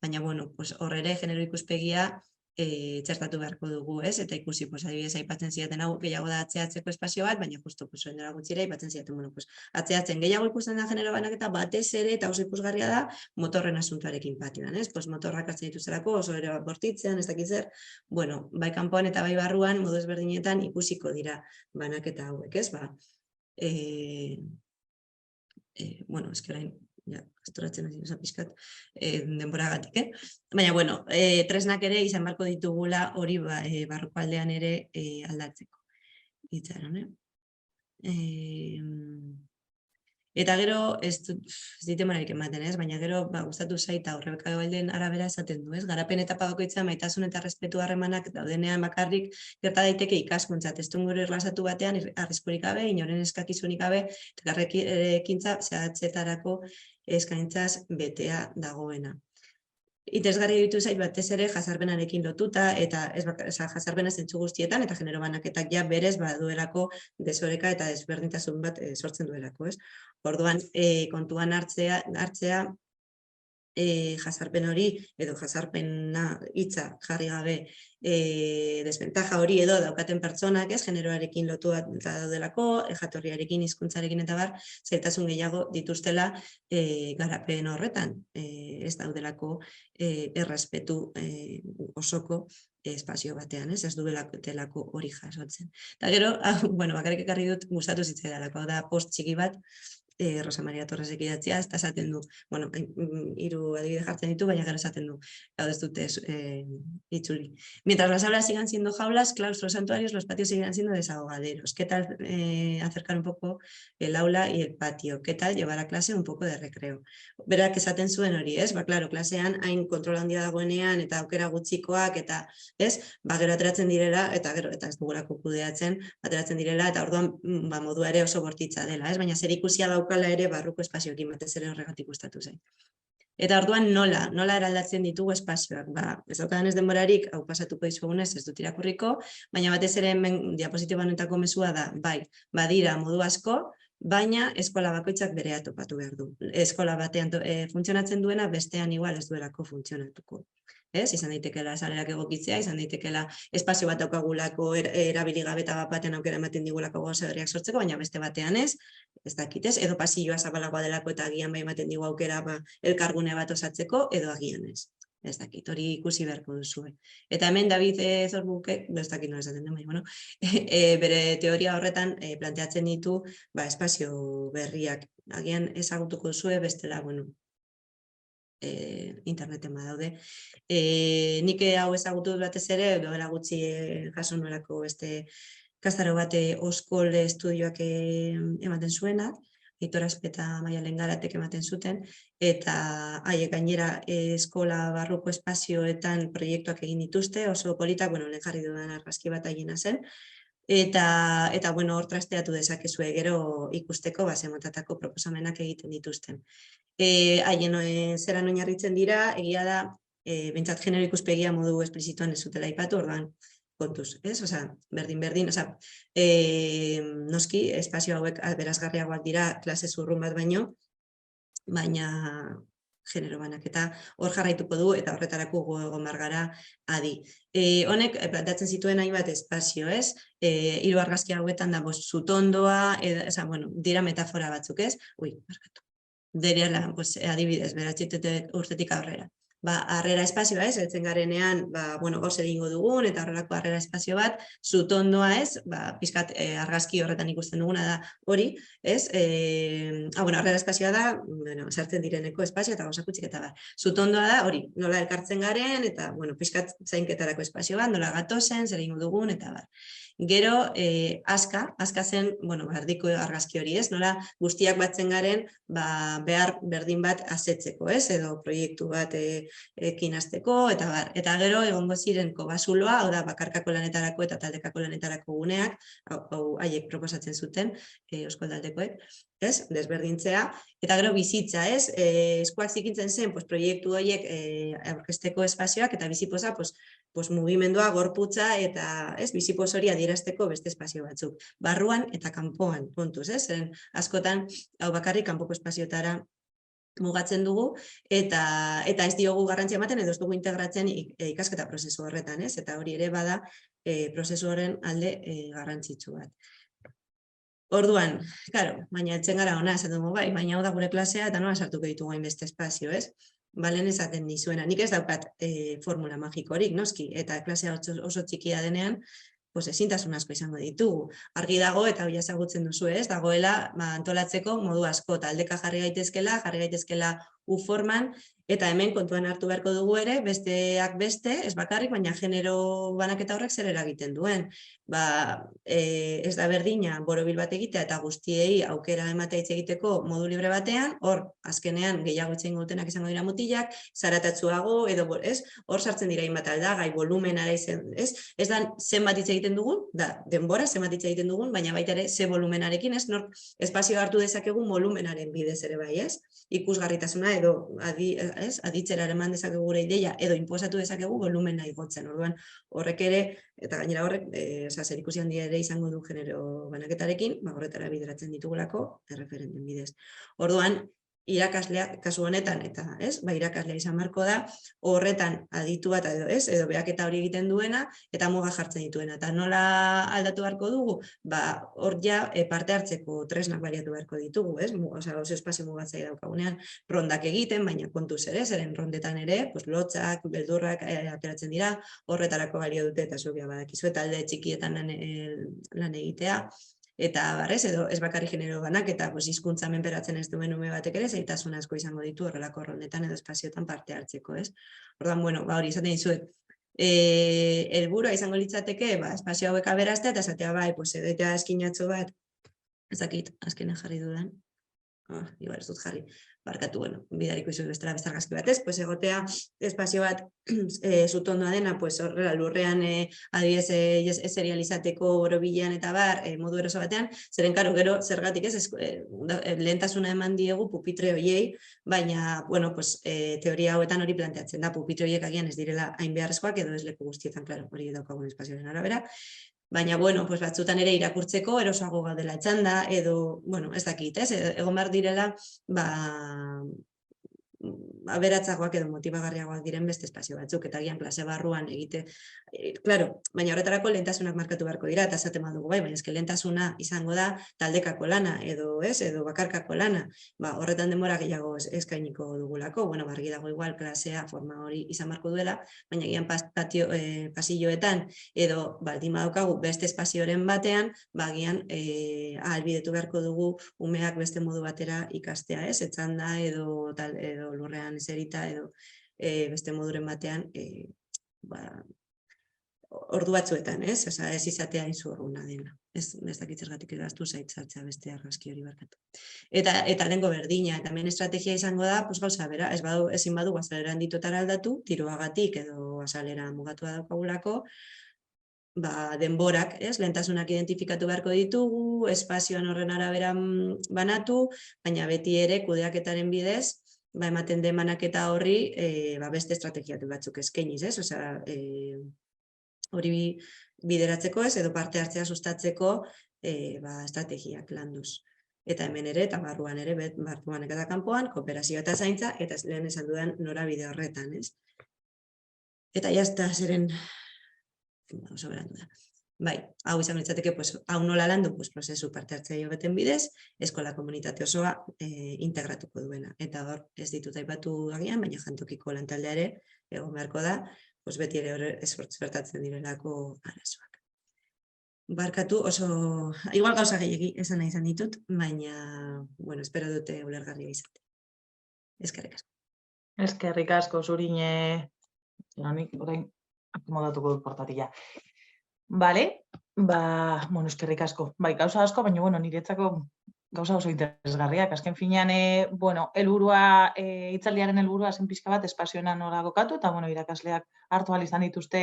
baina, bueno, horre ere genero ikuspegia txertatu beharko dugu, ez? Eta ikusi, adibidez, aipatzen zidaten hau gehiago da atzeatzeko espazio bat, baina justu, zuen dela gutxira, aipatzen zidaten, bueno, atzeatzen gehiago ikusten da genero banaketa batez ere, eta oso ikusgarria da, motorren asuntuarekin patioan, ez? Motorrak hartzen dituzerako, oso ere bortitzean, ez dakit zer, bueno, bai kanpoan eta bai barruan, modu ezberdinetan ikusiko dira banaketa hauek, ez? Bueno, ez orain, astoratzen hasi esan pixkat denboragatik, baina, bueno, tresnak ere izan beharko ditugula hori barruko aldean ere aldatzeko. Itxaron, Eta gero, ez ditemarik ematen, ez? Baina gero, gustatu zaita Rebeka Gabaldeen arabera esaten du, ez? Garapen etapa bakoitza maitasun eta respetu harremanak daudenean bakarrik gerta daiteke ikaskuntza, testuinguru erlazatu batean arriskurik gabe, inoren eskakizunik gabe, eta ekintza zehatzetarako eskaintzaz betea dagoena. Interesgarri ditu zait batez ere jazarpenarekin lotuta, eta jazarpena zentzu guztietan, eta genero banaketak ja berez baduelako desoreka eta desberdintasun bat sortzen duelako, ez? Orduan, kontuan hartzea jazarpen hori, edo jazarpena hitza jarri gabe desventaja hori edo daukaten pertsonak, ez, generoarekin lotu daudelako, jatorriarekin, hizkuntzarekin eta bar, zailtasun gehiago dituztela garapen horretan, ez daudelako errespetu osoko espazio batean, ez duelako hori jasotzen. Eta gero, bueno, bakarrik ekarri dut gustatu zitzaidalako, da post txiki bat, Rosa Maria Torresek idatzia, eta esaten du, bueno, 3 adibide jartzen ditu, baina gero esaten du, hau ez dute itzuli. Mientras las aulas sigan siendo jaulas, claustros, santuarios, los patios seguirán siendo desahogaderos. ¿Qué tal acercar un poco el aula y el patio? ¿Qué tal llevar a clase un poco de recreo? Berak esaten zuen hori, ez? Claro, klasean hain kontrol handia dagoenean, eta aukera gutxikoak, eta ez? Gero ateratzen direla, eta gero, eta ez dugulako kudeatzen, ateratzen direla, eta orduan modua ere oso bortitza dela, ez? Baina zer ikusia daukala ere barruko espazioekin batez ere horregatik gustatu zen. Eta orduan nola eraldatzen ditugu espazioak. Ez daukadan ez denborarik, hau pasatuko dizugunez, ez dut irakurriko, baina batez ere diapositiba honetako mezua da, bai, badira modu asko, baina eskola bakoitzak berea topatu behar du. Eskola batean funtzionatzen duena, bestean igual ez duelako funtzionatuko. Izan daitekeela salerak egokitzea, izan daitekeela espazio bat daukagulako erabili gabe eta batean aukera ematen digulako gauza berriak sortzeko, baina beste batean ez dakit, edo pasilloa zabalagoa delako eta agian bai ematen digu aukera elkargune bat osatzeko, edo agian ez dakit, hori ikusi beharko duzue. Eta hemen David Zorbuke, ez dakit nola esaten den, baina, bere teoria horretan planteatzen ditu espazio berriak. Agian ezagutuko duzue, bestela, bueno, interneten badaude. Nik hau ezagutu batez ere, duela gutxi jaso nuelako beste kastaro bate oskol estudioak ematen zuena, Aitor Aspe eta Maialen Garatek ematen zuten, eta haiek gainera eskola barruko espazioetan proiektuak egin dituzte, oso politak, lehen jarri dudan argazki bat haiena zen, eta hor trasteatu dezakezue gero ikusteko zemotatako proposamenak egiten dituzten. Haien zeran oinarritzen dira, egia da, behintzat genero ikuspegia modu esplizituan ez zutela aipatu, orduan kontuz, ez? Berdin, noski, espazio hauek berazgarriagoak dira klase zurrun bat baina genero banaketa hor jarraituko du eta horretarako gu egon behar gara adi. Honek planteatzen zituen hainbat espazio, ez? 3 argazki hauetan da zutondoa, dira metafora batzuk, ez? Deriala, adibidez, beratxetet urtetik aurrera. Harrera espazioa, ez? Eltzen garenean, hor zer egingo dugun, eta horrelako harrera espazio bat, zutondoa, ez? Pizkat argazki horretan ikusten duguna da hori, ez? Harrera espazioa da, sartzen direneko espazio eta gauzakutsik eta zutondoa da hori, nola elkartzen garen, eta pizkat zainketarako espazio bat, nola gatozen, zer egingo dugun, eta Gero, aska zen, erdiko argazki hori, ez? Nola guztiak batzen garen, behar berdin bat asetzeko, ez? Edo proiektu bat ekinazteko, eta gero egongo ziren kobasuloa, hau da, bakarkako lanetarako eta taldekako lanetarako guneak, haiek proposatzen zuten, euskoltaldekoek, ez? Desberdintzea, eta gero bizitza, ez? Eskuak zikintzen zen, proiektu horiek aurkezteko espazioak, eta bizipoza, mugimendua, gorputza, eta bizipos hori adierazteko beste espazio batzuk. Barruan eta kanpoan, kontuz, ez? Askotan, hau bakarrik kanpoko espazioetara mugatzen dugu, eta ez diogu garrantzia ematen, edo ez dugu integratzen ikasketa prozesu horretan, ez? Eta hori ere bada prozesu horren alde garrantzitsu bat. Orduan, baina etzen gara ona, esaten dugu, baina hau da gure klasea, eta nola sartuko ditugu hainbeste espazio, ez? Balen esaten dizuena, nik ez daukat formula magikorik, noski, eta klasea oso txikia denean, ezintasun asko izango ditugu. Argi dago, eta hori ezagutzen duzu, ez? Dagoela antolatzeko modu asko, taldeka jarri gaitezkela U-forman, eta hemen kontuan hartu beharko dugu ere, besteak beste, ez bakarrik, baina genero banaketa horrek zer eragiten duen. Ez da berdina borobil bat egitea eta guztiei aukera ematea hitz egiteko modu libre batean, hor, azkenean, gehiago hitz egin dutenak izango dira mutilak, zaratatsuago, edo, ez? Hor sartzen dira hainbat aldagai, volumenara izan, ez? Ez da zenbat hitz egiten dugun, da, denbora zenbat hitz egiten dugun, baina baita ere ze volumenarekin, ez? Nor, espazio hartu dezakegun volumenaren bidez ere bai, ez? Ikusgarritasuna edo aditzera eman dezakegu gure ideia edo inposatu dezakegu volumena igotzen. Orduan, horrek ere, eta gainera horrek, zerikusi handia ere izango du genero banaketarekin, horretara bideratzen ditugulako erreferenten bidez. Orduan, irakaslea, kasu honetan, eta irakaslea izan marko da, horretan aditu bat edo behaketa hori egiten duena, eta muga jartzen dituena. Eta nola aldatu beharko dugu? Hor ja parte hartzeko tresnak baliatu beharko ditugu, oso espazio mugatzaile daukagunean, rondak egiten, baina kontuz ere, zeren rondetan ere, lotzak, beldurrak ateratzen dira, horretarako balio dute, eta zubia badakizu, eta alde txikietan lan egitea, eta edo ez bakarri genero banak, eta hizkuntza menperatzen ez duen ume batek ere, zaitasun asko izango ditu horrelako rondetan edo espazioetan parte hartzeko, ez? Orduan, hori izaten dizuet, helburua izango litzateke, espazio hauek aberastea, eta esatea edo eskinatxo bat, ezakit, azkena jarri dudan, igual ez dut jarri, barkatu, bidariko izuz bestela bezargazki batez, egotea espazio bat zutondoa dena, horrela lurrean adibidez eserializateko borobilean eta modu eroso batean, zeren karo gero zergatik ez, lehentasuna eman diegu pupitre horiei, baina, teoria hauetan hori planteatzen da, pupitre horiek agian ez direla hain beharrezkoak edo ez leku guztietan, klaro, hori daukagun espazioaren arabera, baina, batzutan ere irakurtzeko erosoago gaudela etxanda, edo, ez dakit, egon behar direla, aberatzagoak edo motibagarriagoak diren beste espazio batzuk, eta agian klase barruan egite, claro, baina horretarako lehentasunak markatu beharko dira, eta esaten badugu baina lehentasuna izango da taldekako lana, edo bakarkako lana, horretan denbora gehiago eskainiko dugulako, argi dago igual klasea forma hori izan beharko duela, baina agian pasilloetan, edo baldin badaukagu beste espazioren batean, agian ahalbidetu beharko dugu umeak beste modu batera ikastea, etxanda edo lurrean eserita edo beste moduren batean ordu batzuetan, ez? Osa, ez izatea izu horruna dena. Ez dakit zergatik eraztu zaitzartzea beste argazki hori barkatu. Eta lehenko berdina, eta hemen estrategia izango da, pues gauza bera, ezin badu azalera handitotara aldatu, tiroagatik edo azalera mugatu daukagulako, denborak, ez? Lehentasunak identifikatu beharko ditugu, espazioan horren arabera banatu, baina beti ere kudeaketaren bidez, ematen den banaketa horri beste estrategiatu batzuk eskainiz, ez? Osea, hori bideratzeko ez, edo parte hartzea sustatzeko estrategiak landuz. Eta hemen ere, eta barruan ere, barruan eta kanpoan, kooperazioa eta zaintza, eta lehen esan dudan norabide horretan, ez? Eta jazta, zeren oso berandu da. Bai, hau izan litzateke, hau nola landu, prozesu parte hartzaile beten bidez, eskola komunitate osoa integratuko duena. Eta hor, ez ditut aipatu agian, baina jantokiko lantaldea ere, egon beharko da, beti ere esfortzu bertatzen direlako arazoak. Barkatu, oso, igual gauza gehiagi esan nahi izan ditut, baina, bueno, espero dute ulergarria izate. Eskerrik asko. Eskerrik asko, Zurine. Nik orain akomodatuko dut portatila. Bale, bueno, eskerrik asko. Bai, gauza asko, baina, bueno, niretzako gauza oso interesgarriak. Azken finean, bueno, hitzaldiaren helburua zen pixka bat espazioena nola kokatu, eta, bueno, irakasleak hartu ahal izan dituzte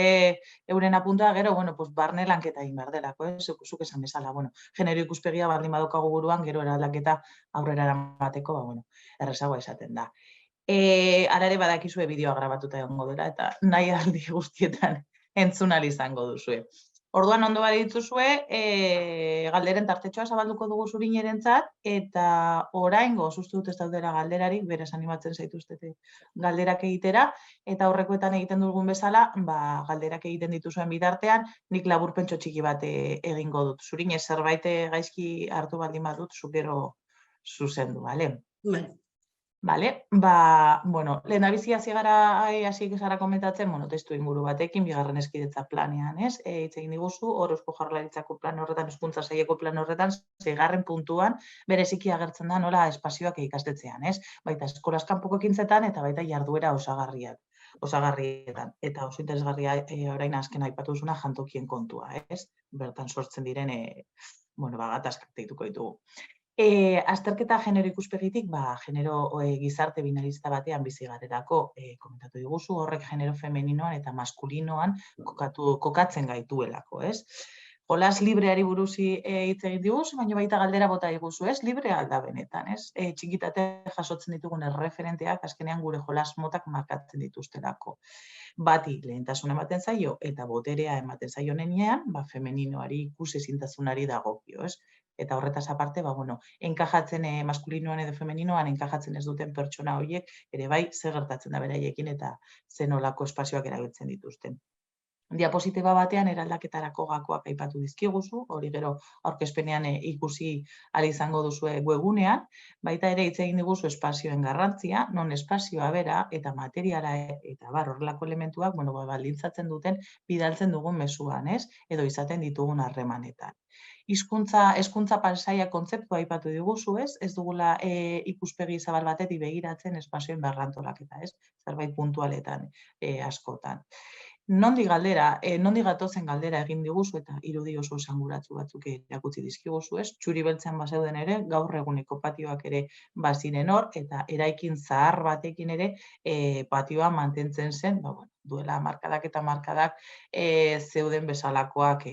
euren apunta, gero, bueno, barne lanketa egin behar delako, zuk esan bezala, bueno, genero ikuspegia baldin badokagu buruan, gero eraldaketa aurrera eramateko, bueno, errezagoa esaten da. Ara ere badakizue bideoa grabatuta egongo dela, eta nahi aldi guztietan entzun ahal izango duzue. Orduan ondo badituzue, galderen tartetxoa zabalduko dugu Zurinerentzat, eta oraingo uste dut ez daudera galderarik, berez animatzen zaituztete galderak egitera, eta aurrekoetan egiten dugun bezala, galderak egiten dituzuen bitartean, nik laburpentxo txiki bat egingo dut. Zurine, zerbait gaizki hartu baldin badut, zukero zuzendu, bale? Bale, bueno, lehen abizi hasi gara komentatzen, bueno, testu inguru batekin, bigarren hezkidetza planean, ez? Hitz egin diguzu, hor Eusko Jaurlaritzako plan horretan, hezkuntza saileko plan horretan, 6. puntuan, bereziki agertzen da nola espazioak ikastetxean, ez? Baita eskolaz kanpoko ekintzetan eta baita jarduera osagarrietan. Eta oso interesgarria orain azken aipatu duzuna jantokien kontua, ez? Bertan sortzen diren, bueno, gatazkak deituko ditugu. Azterketa genero ikuspegitik, genero gizarte binarista batean bizi garelako komentatu diguzu, horrek genero femeninoan eta maskulinoan kokatzen gaituelako, ez? Jolas libreari buruz hitz egin diguzu, baina baita galdera bota diguzu, ez? Libre alda benetan, ez? Txikitate jasotzen ditugun erreferenteak azkenean gure jolas motak markatzen dituztelako. Bati lehentasuna ematen zaio eta boterea ematen zaio nenean, femeninoari ikusezintasunari dagokio, ez? Eta horretaz aparte, bueno, enkajatzen maskulinoan edo femeninoan enkajatzen ez duten pertsona horiek, ere bai, zer gertatzen da beraiekin eta zenolako espazioak erabiltzen dituzten. Diapositiba batean eraldaketarako gakoak aipatu dizkiguzu, hori gero aurkezpenean ikusi ahal izango duzue webgunean, baita ere hitz egin diguzu espazioen garrantzia, non espazioa bera eta materiala eta horrelako elementuak, bueno, baldintzatzen duten bidaltzen dugun mezuan, ez? Edo izaten ditugun harremanetan. Hezkuntza paisaia kontzeptua aipatu diguzu, ez? Ez dugula ikuspegi zabal batetik begiratzen espazioen berrantolaketa, ez? Zerbait puntualetan askotan. Nondik gatozen galdera egin diguzu eta irudi oso esanguratsu batzuk erakutsi dizkiguzu, ez? Txuri beltzean bazeuden ere, gaur eguneko patioak ere baziren hor, eta eraikin zahar batekin ere patioa mantentzen zen, duela markadak eta markadak zeuden bezalakoak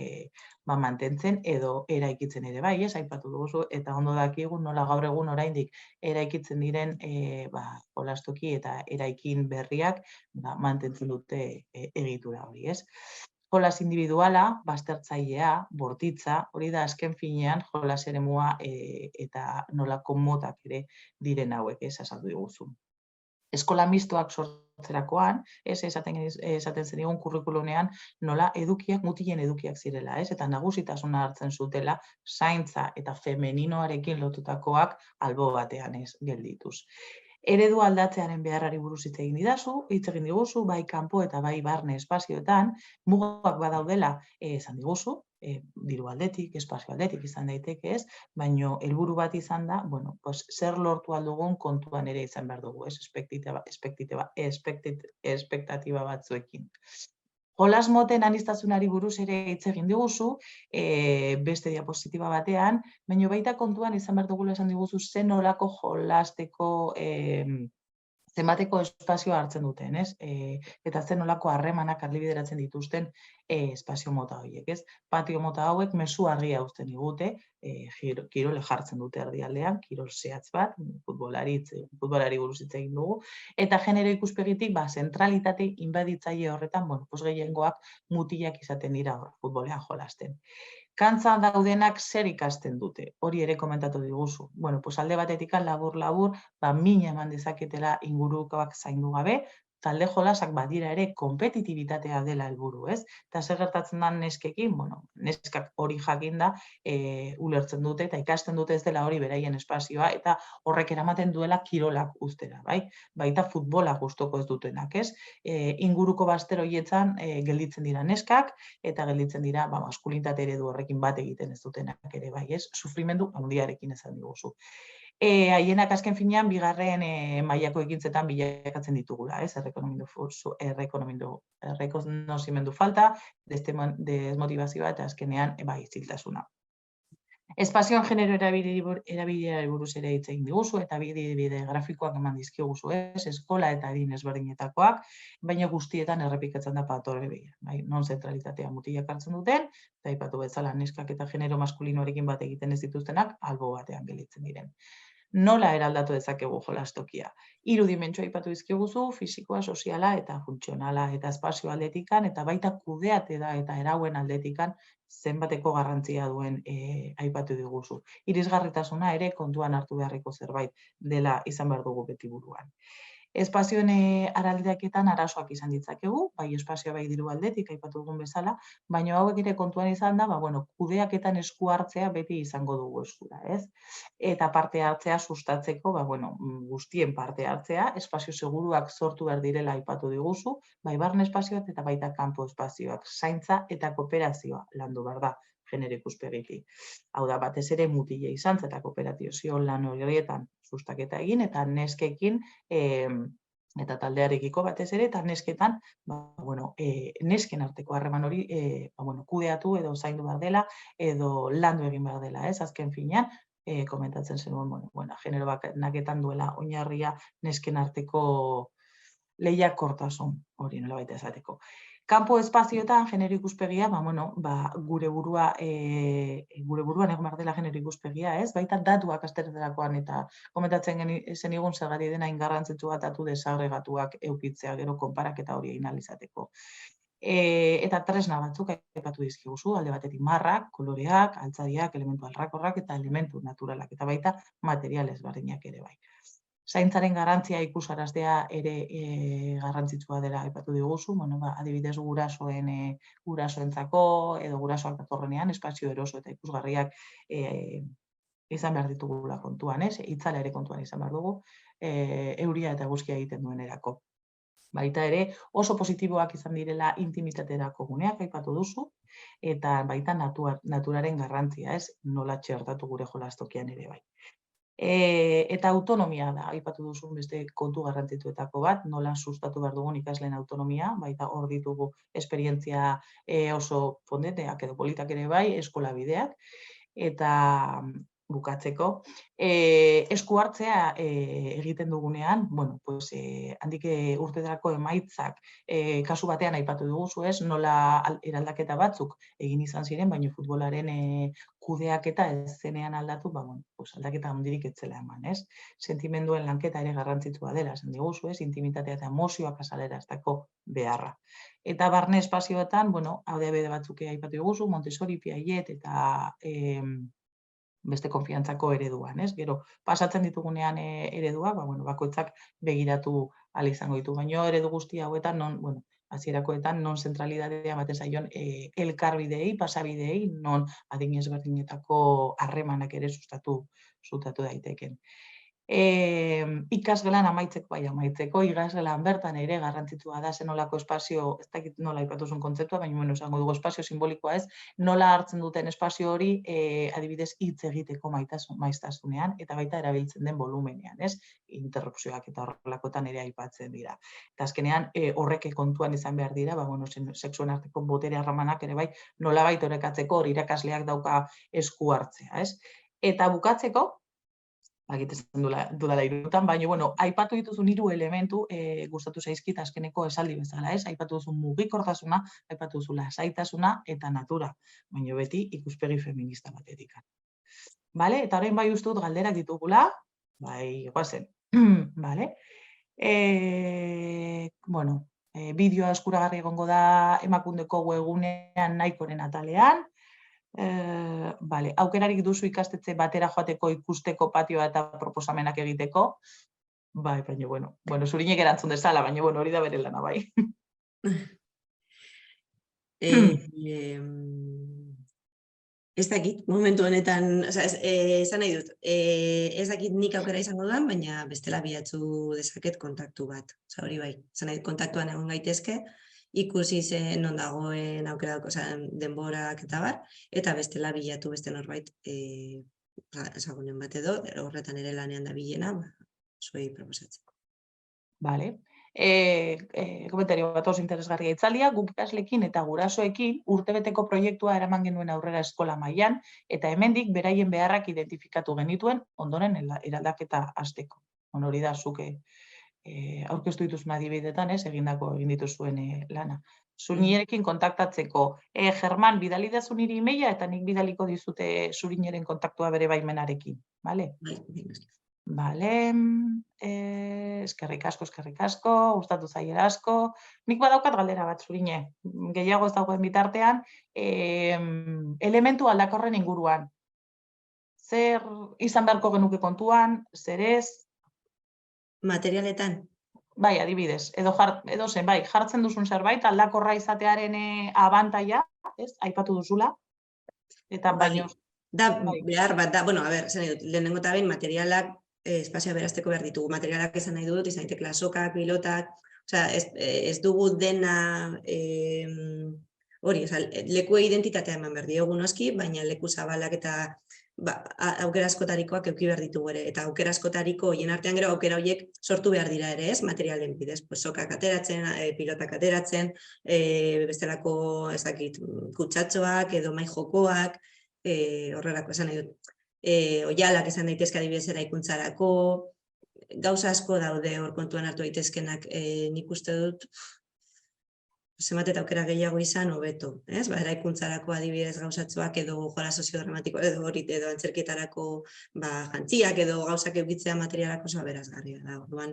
mantentzen edo eraikitzen ere bai, ez? Aipatu dugu eta ondo dakigu nola gaur egun oraindik eraikitzen diren jolastoki eta eraikin berriak mantentzen dute egitura hori, ez? Jolas individuala, baztertzailea, bortitza, hori da azken finean jolas eremua eta nolako motak ere diren hauek, ez azaldu diguzu. Eskola mistoak sortzerakoan, esaten zenigun kurrikulunean, nola mutilen edukiak zirela, ez? Eta nagusitasuna hartzen zutela, zaintza eta femeninoarekin lotutakoak albo batean ez geldituz. Eredu aldatzearen beharrari buruz hitz egin diguzu, bai kanpo eta bai barne espazioetan, mugak badaudela esan diguzu, diru aldetik, espazio aldetik izan daiteke ez, baina helburu bat izan da, bueno, zer lortu aldugun kontuan ere izan behar dugu, ez, espektatiba batzuekin. Jolas moten aniztasunari buruz ere hitz egin diguzu, beste diapositiba batean, baina baita kontuan izan behar dugula esan diguzu zen nolako jolasteko zenbateko espazioa hartzen duten, ez? Eta zen nolako harremanak adibideratzen dituzten espazio mota horiek, ez? Patio mota hauek mezu argia uzten digute, kirole jartzen dute erdialdean, kirol zehatz bat, futbolari buruz hitz egin dugu, eta genero ikuspegitik, zentralitate inbaditzaile horretan, gehiengoak mutilak izaten dira futbolean jolasten. Kantzan daudenak zer ikasten dute, hori ere komentatu diguzu. Alde batetik labur-labur, min eman dezaketela ingurukoak zaindu gabe, talde jolasak badira ere konpetitibitatea dela helburu, ez? Eta zer gertatzen da neskekin, neskak hori jakinda ulertzen dute eta ikasten dute ez dela hori beraien espazioa eta horrek eramaten duela kirolak uztera, bai? Baita futbola gustoko ez dutenak, ez? Inguruko bazter horietan gelditzen dira neskak eta gelditzen dira maskulintate eredu horrekin bat egiten ez dutenak ere bai, ez? Sufrimendu handiarekin esan diguzu. Haienak azken finean bigarren mailako ekintzetan bilakatzen ditugula, ez? Errekonozimendu falta, desmotivazioa eta azkenean ziltasuna. Espazioan genero erabilerari buruz ere hitz egin diguzu eta bide grafikoak eman dizkiguzu, ez? Eskola eta adin ezberdinetakoak, baina guztietan errepikatzen da patore begia, bai? Non zentralitatea mutilak hartzen duten, eta aipatu bezala neskak eta genero maskulinoarekin bat egiten ez dituztenak albo batean gelditzen diren. Nola eraldatu dezakegu jolastokia? 3 dimentsio aipatu dizkiguzu, fisikoa, soziala eta funtzionala, eta espazio aldetikan, eta baita kudeatzea eta erauen aldetikan zenbateko garrantzia duen aipatu diguzu. Irisgarritasuna ere kontuan hartu beharreko zerbait dela izan behar dugu beti buruan. Espazioen araldaketan arazoak izan ditzakegu, bai espazioa bai diru aldetik aipatu dugun bezala, baina hauek ere kontuan izan da, kudeaketan esku hartzea beti izango dugu eskura, ez? Eta parte hartzea sustatzeko, guztien parte hartzea, espazio seguruak sortu behar direla aipatu diguzu, bai barne espazioak eta baita kanpo espazioak, zaintza eta kooperazioa landu behar da genero ikuspegitik. Hau da, batez ere mutile izan eta kooperatio lan horietan sustaketa egin, eta neskekin eta taldearekiko batez ere, eta nesketan, nesken arteko harreman hori kudeatu edo zaindu behar dela, edo landu egin behar dela, ez? Azken finean, komentatzen zenuen, genero banaketan duela oinarria nesken arteko lehiakortasun hori nola baita esateko. Kanpo espazioetan genero ikuspegia, gure buruan egon behar dela genero ikuspegia, ez? Baita datuak aztertzerakoan eta komentatzen zenigun zergari dena ingarrantzitsua datu desagregatuak eukitzea gero konparaketa hori egin ahal izateko. Eta tresna batzuk aipatu dizkiguzu, alde batetik marrak, koloreak, altzariak, elementu alrakorrak eta elementu naturalak, eta baita material ezberdinak ere bai. Zaintzaren garantzia ikusaraztea ere garrantzitsua dela aipatu diguzu, adibidez gurasoentzako edo gurasoak datorrenean espazio eroso eta ikusgarriak izan behar ditugula kontuan, ez? Itzala ere kontuan izan behar dugu, euria eta eguzkia egiten duenerako. Baita ere oso positiboak izan direla intimitaterako guneak aipatu duzu, eta baita naturaren garrantzia, ez? Nola txertatu gure jolastokian ere bai. Eta autonomia da, aipatu duzun beste kontu garrantzitsuetako bat, nola sustatu behar dugun ikasleen autonomia, baita hor ditugu esperientzia oso pondeteak edo politak ere bai, eskola bideak, eta bukatzeko, esku hartzea egiten dugunean, handik urtetarako emaitzak kasu batean aipatu duguzu, ez, nola eraldaketa batzuk egin izan ziren, baina futbolaren kudeaketa ez zenean aldatu, aldaketa handirik etzela eman, ez? Sentimenduen lanketa ere garrantzitsua dela, esan diguzu, ez, intimitatea eta emozioak azalerazteko beharra. Eta barne espazioetan, ADB batzuk aipatu diguzu, Montessori, Piaget eta beste konfiantzako ereduan, ez? Gero, pasatzen ditugunean ereduak, bakoitzak begiratu ahal izango ditu, baina eredu guzti hauetan, hasierakoetan, non zentralitatea ematen zaion elkarbideei, pasabideei, non adin ezberdinetako harremanak ere sustatu daiteken. Ikasgelan amaitzeko, ikasgelan bertan ere garrantzitsua da zenolako espazio, ez dakit nola aipatuzun kontzeptua, baina esango dugu espazio simbolikoa ez, nola hartzen duten espazio hori adibidez hitz egiteko maiztasunean, eta baita erabiltzen den volumenean, ez? Interrupzioak eta horrelakotan ere aipatzen dira. Eta azkenean horrek kontuan izan behar dira, sexuen arteko botere harremanak ere bai, nolabait orekatzeko hor irakasleak dauka esku hartzea, ez? Eta bukatzeko, egitezen dudala irutan, baina, aipatu dituzun 3 elementu gustatu zaizkit azkeneko esaldi bezala, ez? Aipatu duzun mugikortasuna, aipatu duzu lasaitasuna eta natura, baina beti ikuspegi feminista batetik. Bale? Eta orain bai uste dut galderak ditugula, bai, goazen. Bale? Bideoa eskuragarri egongo da Emakundeko webgunean Nahikoren atalean. Aukerarik duzu ikastetxe batera joateko ikusteko patioa eta proposamenak egiteko. Bai, baina, Zurinek erantzun dezala, baina, hori da bere lana, bai. Ez dakit, momentu honetan, esan nahi dut, ez dakit nik aukera izango duan, baina bestela bilatzu dezaket kontaktu bat. Hori bai, esan nahi dut, kontaktuan egon gaitezke, ikusi zen non dagoen aukera denborak eta bar, eta bestela bilatu beste norbait ezagunen bat edo, horretan ere lanean da bilena, zuei proposatzeko. Bale. Komentario bat oso interesgarria itzaldia, guk ikasleekin eta gurasoekin urtebeteko proiektua eraman genuen aurrera eskola mailan, eta hemendik beraien beharrak identifikatu genituen ondoren eraldaketa hasteko. Hori da, zuke aurkeztu dituzun adibidetan, egin dituzuen lana. Zurinerekin kontaktatzeko, German, bidali dezu niri emaila eta nik bidaliko dizute Zurineren kontaktua bere baimenarekin. Bale? Bale, eskerrik asko, gustatu zaiela asko. Nik badaukat galdera bat, Zurine, gehiago ez dagoen bitartean, elementu aldakorren inguruan. Zer izan beharko genuke kontuan, zer ez? Materialetan? Bai, adibidez, edo zen, bai, jartzen duzun zerbait, aldakorra izatearen abantaia, ez, aipatu duzula, eta baino... Da, behar bat, da, lehenengo eta behin materialak espazioa berazteko behar ditugu. Materialak esan nahi dut, izan daiteke sokak, pilotak, ez dugu dena hori, leku identitatea eman behar diogu noski, baina leku zabalak eta aukera askotarikoak eduki behar ditugu ere, eta aukera askotariko horien artean gero aukera horiek sortu behar dira ere, ez, materialen bidez, sokak ateratzen, pilotak ateratzen, bestelako, ez dakit, kutsatxoak edo mai jokoak, horrelako esan nahi dut. Oialak esan daitezke adibidez eraikuntzarako, gauza asko daude hor kontuan hartu daitezkenak, nik uste dut zenbat eta aukera gehiago izan hobeto, ez? Eraikuntzarako adibidez gauzatxoak edo jola soziodramatiko edo antzerkietarako jantziak edo gauzak eukitzea materialako oso aberasgarria da. Orduan,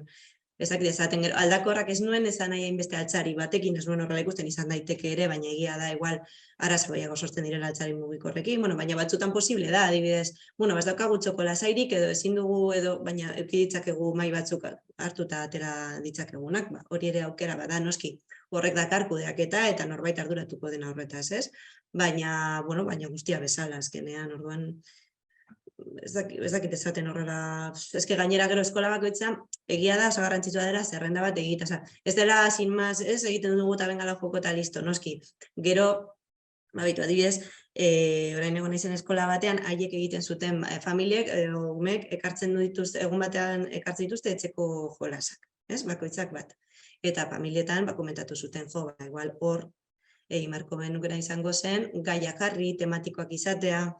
ez dakit esaten gero, aldakorrak ez nuen esan nahi hainbeste altzari batekin, ez nuen horrela ikusten izan daiteke ere, baina egia da, igual, arazo gehiago sortzen direla altzari mugikorrekin, baina batzutan posible da, adibidez, ez daukagu txokolasairik edo ezin dugu edo, baina euki ditzakegu mai batzuk hartuta atera ditzakegunak, hori ere aukera bada, noski, horrek dakar kudeaketa eta norbait arduratuko dena horretaz, ez? Baina guztia bezala, azkenean, orduan, ez dakit esaten horrela, eske gainera gero eskola bakoitza, egia da, oso garrantzitsua dela, zerrenda bat egita, ez dela, sin más, ez, egiten dugu eta bengala joko eta listo, noski. Gero, adibidez, orain egon naizen eskola batean, haiek egiten zuten familiek, umek, egun batean ekartzen dituzte etxeko jolasak, ez, bakoitzak bat. Eta familietan, komentatu zuten, igual hor, egin marko benukera izango zen, gaiak jarri, tematikoak izatea,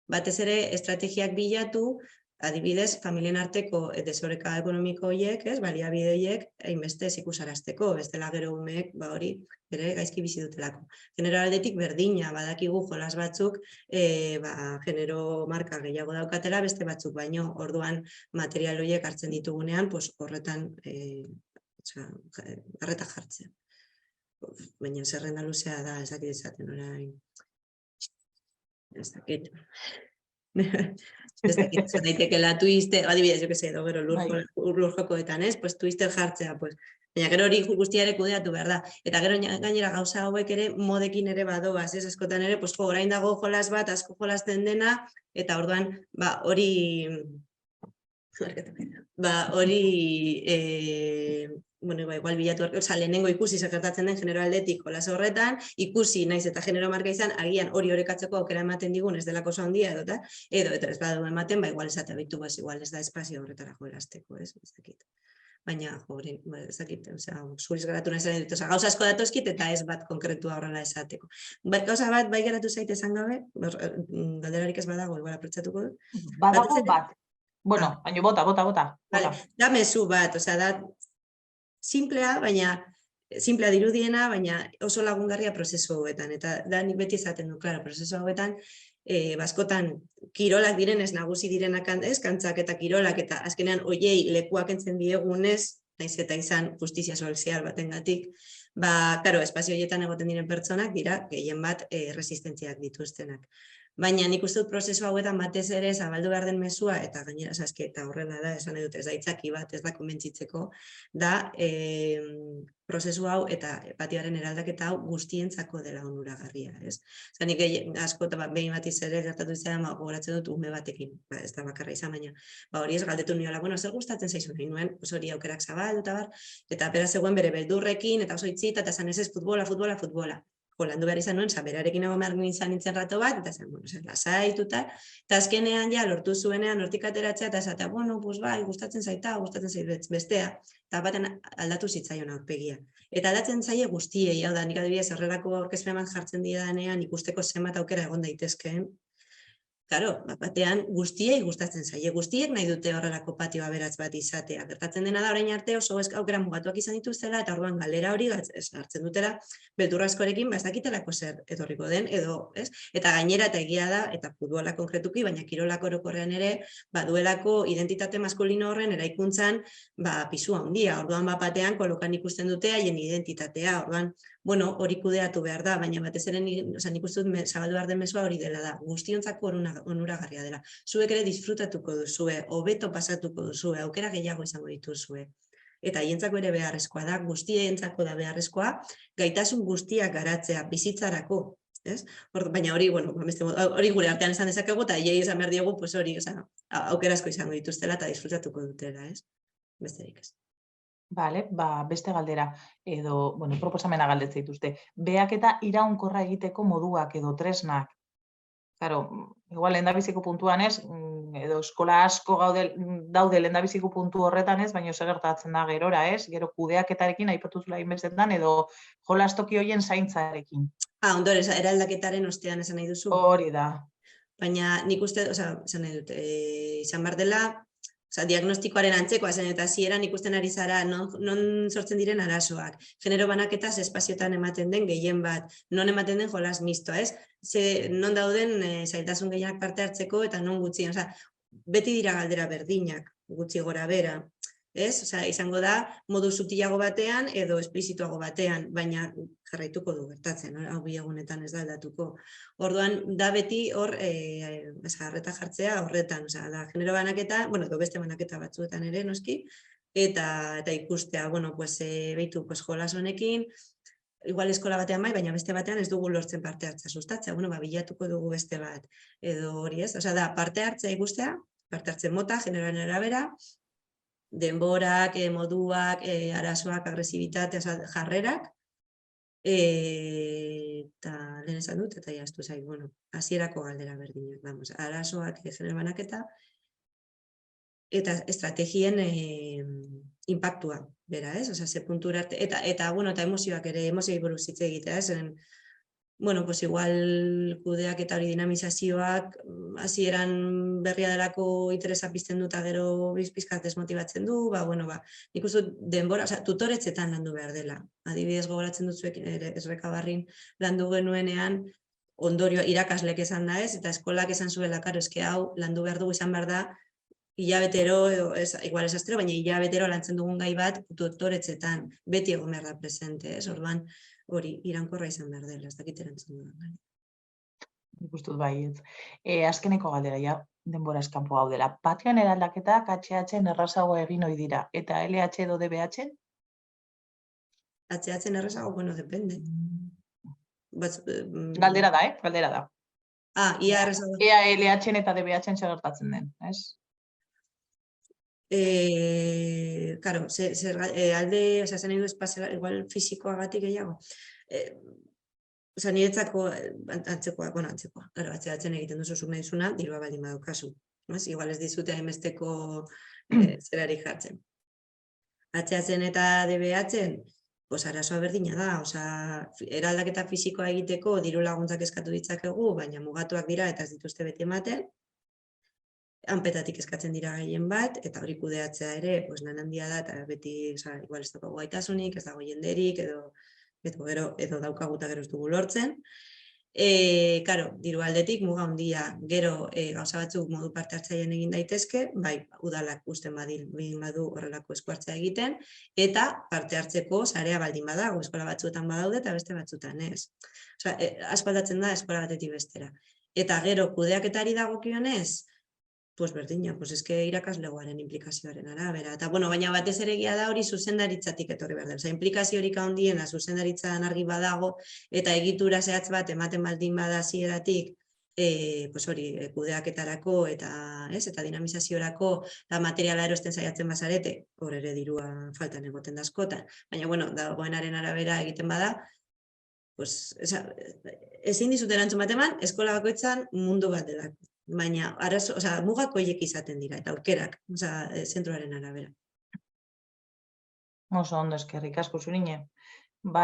batez ere, estrategiak bilatu, adibidez, familien arteko desoreka ekonomiko horiek, baliabide horiek, hainbeste ikusarazteko, bestela gero umeek, hori, ere gaizki bizi dutelako. Genero aldetik berdina, badakigu jolas batzuk, genero marka gehiago daukatela, beste batzuk baino, orduan material horiek hartzen ditugunean, horretan arreta jartzen. Baina zerrenda luzea da, ez dakit esaten orain. Ez dakit. Ez dakit esan daitekela twister, adibidez, jo que se, gero lur jokoetan, ez? Pues twister jartzea, pues. Baina gero hori guztiare kudeatu behar da. Eta gero gainera gauza hauek ere modekin ere badoaz, ez? Askotan ere, pues orain dago jolas bat, asko jolasten dena, eta orduan, hori Ba, hori, igual bilatu arke, lehenengo ikusi gertatzen den genero aldetik jolas horretan, ikusi naiz eta genero marka izan, agian hori orekatzeko aukera ematen digun ez delako oso handia edo eta ez badu ematen, igual esatea bitu, igual ez da espazio horretara jolasteko, ez dakit. Baina, ez dakit, zuriz geratu nahi zen dut, gauza asko datozkit eta ez bat konkretua horrela esateko. Gauza bat, bai geratu zaite esan gabe, galderarik ez badago, igual apretsatuko dut. Badago bat. Bueno, baina bota. Da mezu bat, da simplea, simplea dirudiena, baina oso lagungarria prozesu hauetan. Eta da nik beti esaten du, klaro, prozesu hauetan, baskotan kirolak direnez, nagusi direnak kantzak eta kirolak, eta azkenean oiei lekuak entzen diegunez, naiz eta izan justizia sozial batengatik, karo, espazio horietan egoten diren pertsonak dira, gehien bat resistentziak dituztenak. Baina nik uste dut prozesu hauetan batez ere zabaldu behar den mezua, eta gainera, eta horrela da, esan edut, ez da itzaki bat, ez da konbentzitzeko, da prozesu hau eta empatiaren eraldaketa hau guztientzako dela onuragarria, ez? Nik asko eta behin batiz ere gertatu izan, gogoratzen dut ume batekin, ez da bakarra izan, baina hori ez galdetu niola, zer gustatzen zaizu nahi nuen, hori aukerak zabaldu eta beraz zegoen bere beldurrekin, eta oso itzita, eta zan ez futbola. Landu behar izan nuen, berarekin egon behar nintzen rato bat, eta zen, lasaitu, eta azkenean lortu zuenean, hortik ateratzea, eta esatea, gustatzen zaita, gustatzen zait bestea, eta baten aldatu zitzaion aurpegia. Eta aldatzen zaie guztiei, hau da, nik adibidez horrelako aurkezpen bat jartzen didanean, ikusteko zenbat aukera egon daitezkeen. Claro, batean guztiei gustatzen zaie, guztiek nahi dute horrelako patio aberats bat izatea. Gertatzen dena da orain arte oso aukera mugatuak izan dituztela eta orduan galera hori hartzen dutela beldurra askorekin, ez dakitelako zer etorriko den edo, ez? Eta gainera eta egia da, eta futbola konkretuki, baina kirolak orokorrean ere, duelako identitate maskulino horren eraikuntzan pisu handia. Orduan batean kolokan ikusten dute haien identitatea. Orduan, hori kudeatu behar da, baina batez ere nik uste dut zabaldu behar den mezua hori dela da. Guztiontzako onuragarria dela. Zuek ere disfrutatuko duzue, hobeto pasatuko duzue, aukera gehiago izango dituzue. Eta hientzako ere beharrezkoa da, guztientzako da beharrezkoa, gaitasun guztiak garatzea, bizitzarako. Baina hori, hori gure artean esan dezakegu, eta hiei esan behar diegu, hori aukerazko izango dituztela eta disfrutatuko dutela. Besterik ez. Bale, beste galdera, edo, proposamena galdetzen dituzte. Beak eta iraunkorra egiteko moduak edo tresnak. Claro, igual lehendabiziko puntuan ez, edo eskola asko daude lehendabiziko puntu horretan ez, baina gertatzen da gerora ez, gero kudeaketarekin aipatuzula inbestetan edo jolastoki horien zaintzarekin. Ondore, eraldaketaren ostean esan nahi duzu? Hori da. Baina nik uste, esan nahi dut, izan behar dela, diagnostikoaren antzekoa zen eta hasieran ikusten ari zara non sortzen diren arazoak. Genero banaketaz espazioetan ematen den gehien bat, non ematen den jolas mistoa, ez? Non dauden zailtasun gehienak parte hartzeko eta non gutxi, beti dira galdera berdinak, gutxi gora bera. Izango da modu sutilago batean edo esplizituago batean, baina jarraituko du gertatzen, hau bi egunetan ez da aldatuko. Orduan, da beti hor arreta jartzea horretan, da genero banaketa, edo beste banaketa batzuetan ere, noski, eta ikustea, behitu jolas honekin, igual eskola batean bai, baina beste batean ez dugu lortzen parte hartzea sustatzea, bilatuko dugu beste bat, edo hori ez, da parte hartzea ikustea, parte hartzen mota, generoaren arabera, denborak, moduak, arazoak, agresibitatea, jarrerak, eta lehen esan dut, eta jaztu zait, hasierako galdera berdinak, arazoak, genero banaketa, eta estrategien impactua, bera, ez? Ze puntura, eta emozioak ere, emozioak buruz hitz egitea, zen, igual kudeak eta hori dinamizazioak hasieran berria delako interesa pizten dut, gero bizpizkat desmotibatzen du, nik uste denbora, tutoretzetan landu behar dela. Adibidez gogoratzen dut zuek Esrekabarrin landu genuenean, ondorio irakaslek esan da ez, eta eskolak esan zuela, karo, eske hau landu behar dugu izan behar da, hilabetero, igual ez astero, baina hilabetero lantzen dugun gai bat tutoretzetan, beti egon behar da presente, ez, orduan, hori, iraunkorra izan behar dela, ez dakit erantzun dudan. Ikustut bai, azkeneko galdera, denbora eskampo hau dela. Patioan eraldaketak HH-en errazago egin ohi dira, eta LH edo DBH-en? HH-en errazago, depende. Galdera da, galdera da. Ia errazago. Ea LH-en eta DBH-en zer gertatzen den, ez? Karo, alde, zen nahi du espazioa, igual fisikoagatik gehiago. Niretzako antzekoa, Claro, atzeatzen egiten duzu zuk nahi zuna, dirua baldin badaukazu. Igual ez dizute hainbesteko zerari jartzen. Atzeatzen eta DBH-en, arazoa berdina da, eraldaketa fisikoa egiteko diru laguntzak eskatu ditzakegu, baina mugatuak dira eta ez dituzte beti ematen. Hanpetatik eskatzen dira gehien bat, eta hori kudeatzea ere, lan handia da, eta beti, igual ez daukagu gaitasunik, ez dago jenderik, edo daukagu eta gero ez dugu lortzen. Karo, diru aldetik muga handia, gero gauza batzuk modu parte hartzailean egin daitezke, bai, udalak usten badu horrelako esku hartzea egiten, eta parte hartzeko sarea baldin badago, eskola batzuetan badaude eta beste batzuetan ez. Aspaldatzen da eskola batetik bestera. Eta gero kudeaketari dagokionez, berdina, eske irakaslegoaren implikazioaren arabera. Eta, baina batez ere egia da hori zuzendaritzatik etorri behar da. Implikaziorik handiena zuzendaritzan argi badago eta egitura zehatz bat ematen baldin bada hasieratik, hori kudeaketarako eta dinamizaziorako eta materiala erosten saiatzen bazarete, hor ere dirua faltan egoten da askotan. Baina, dagoenaren arabera egiten bada, ezin dizut erantzun bat eman, eskola bakoitzan mundu bat delako. Baina, mugak horiek izaten dira, eta aukerak, zentroaren arabera. Oso ondo, eskerrik asko zurine.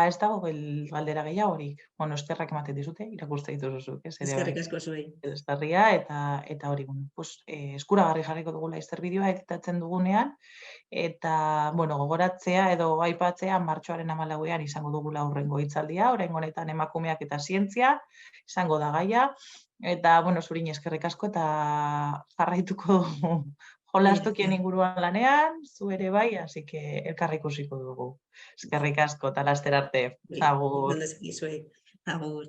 Ez dago galdera gehiagorik. Eskerrak ematen dizute, irakuste dituzuzuk. Eskerrik asko zuei. Estarria eta hori. Eskuragarri jarriko dugu laster bideoa editatzen dugunean, eta gogoratzea edo aipatzea martxoaren 14ean izango dugula hurrengo hitzaldia, oraingo honetan emakumeak eta zientzia izango da gaia. Eta, zurine eskerrik asko eta jarraituko dugu jolastokien inguruan lanean, zu ere bai, así que elkar ikusiko dugu. Eskerrik asko eta laster arte. Agur. Agur.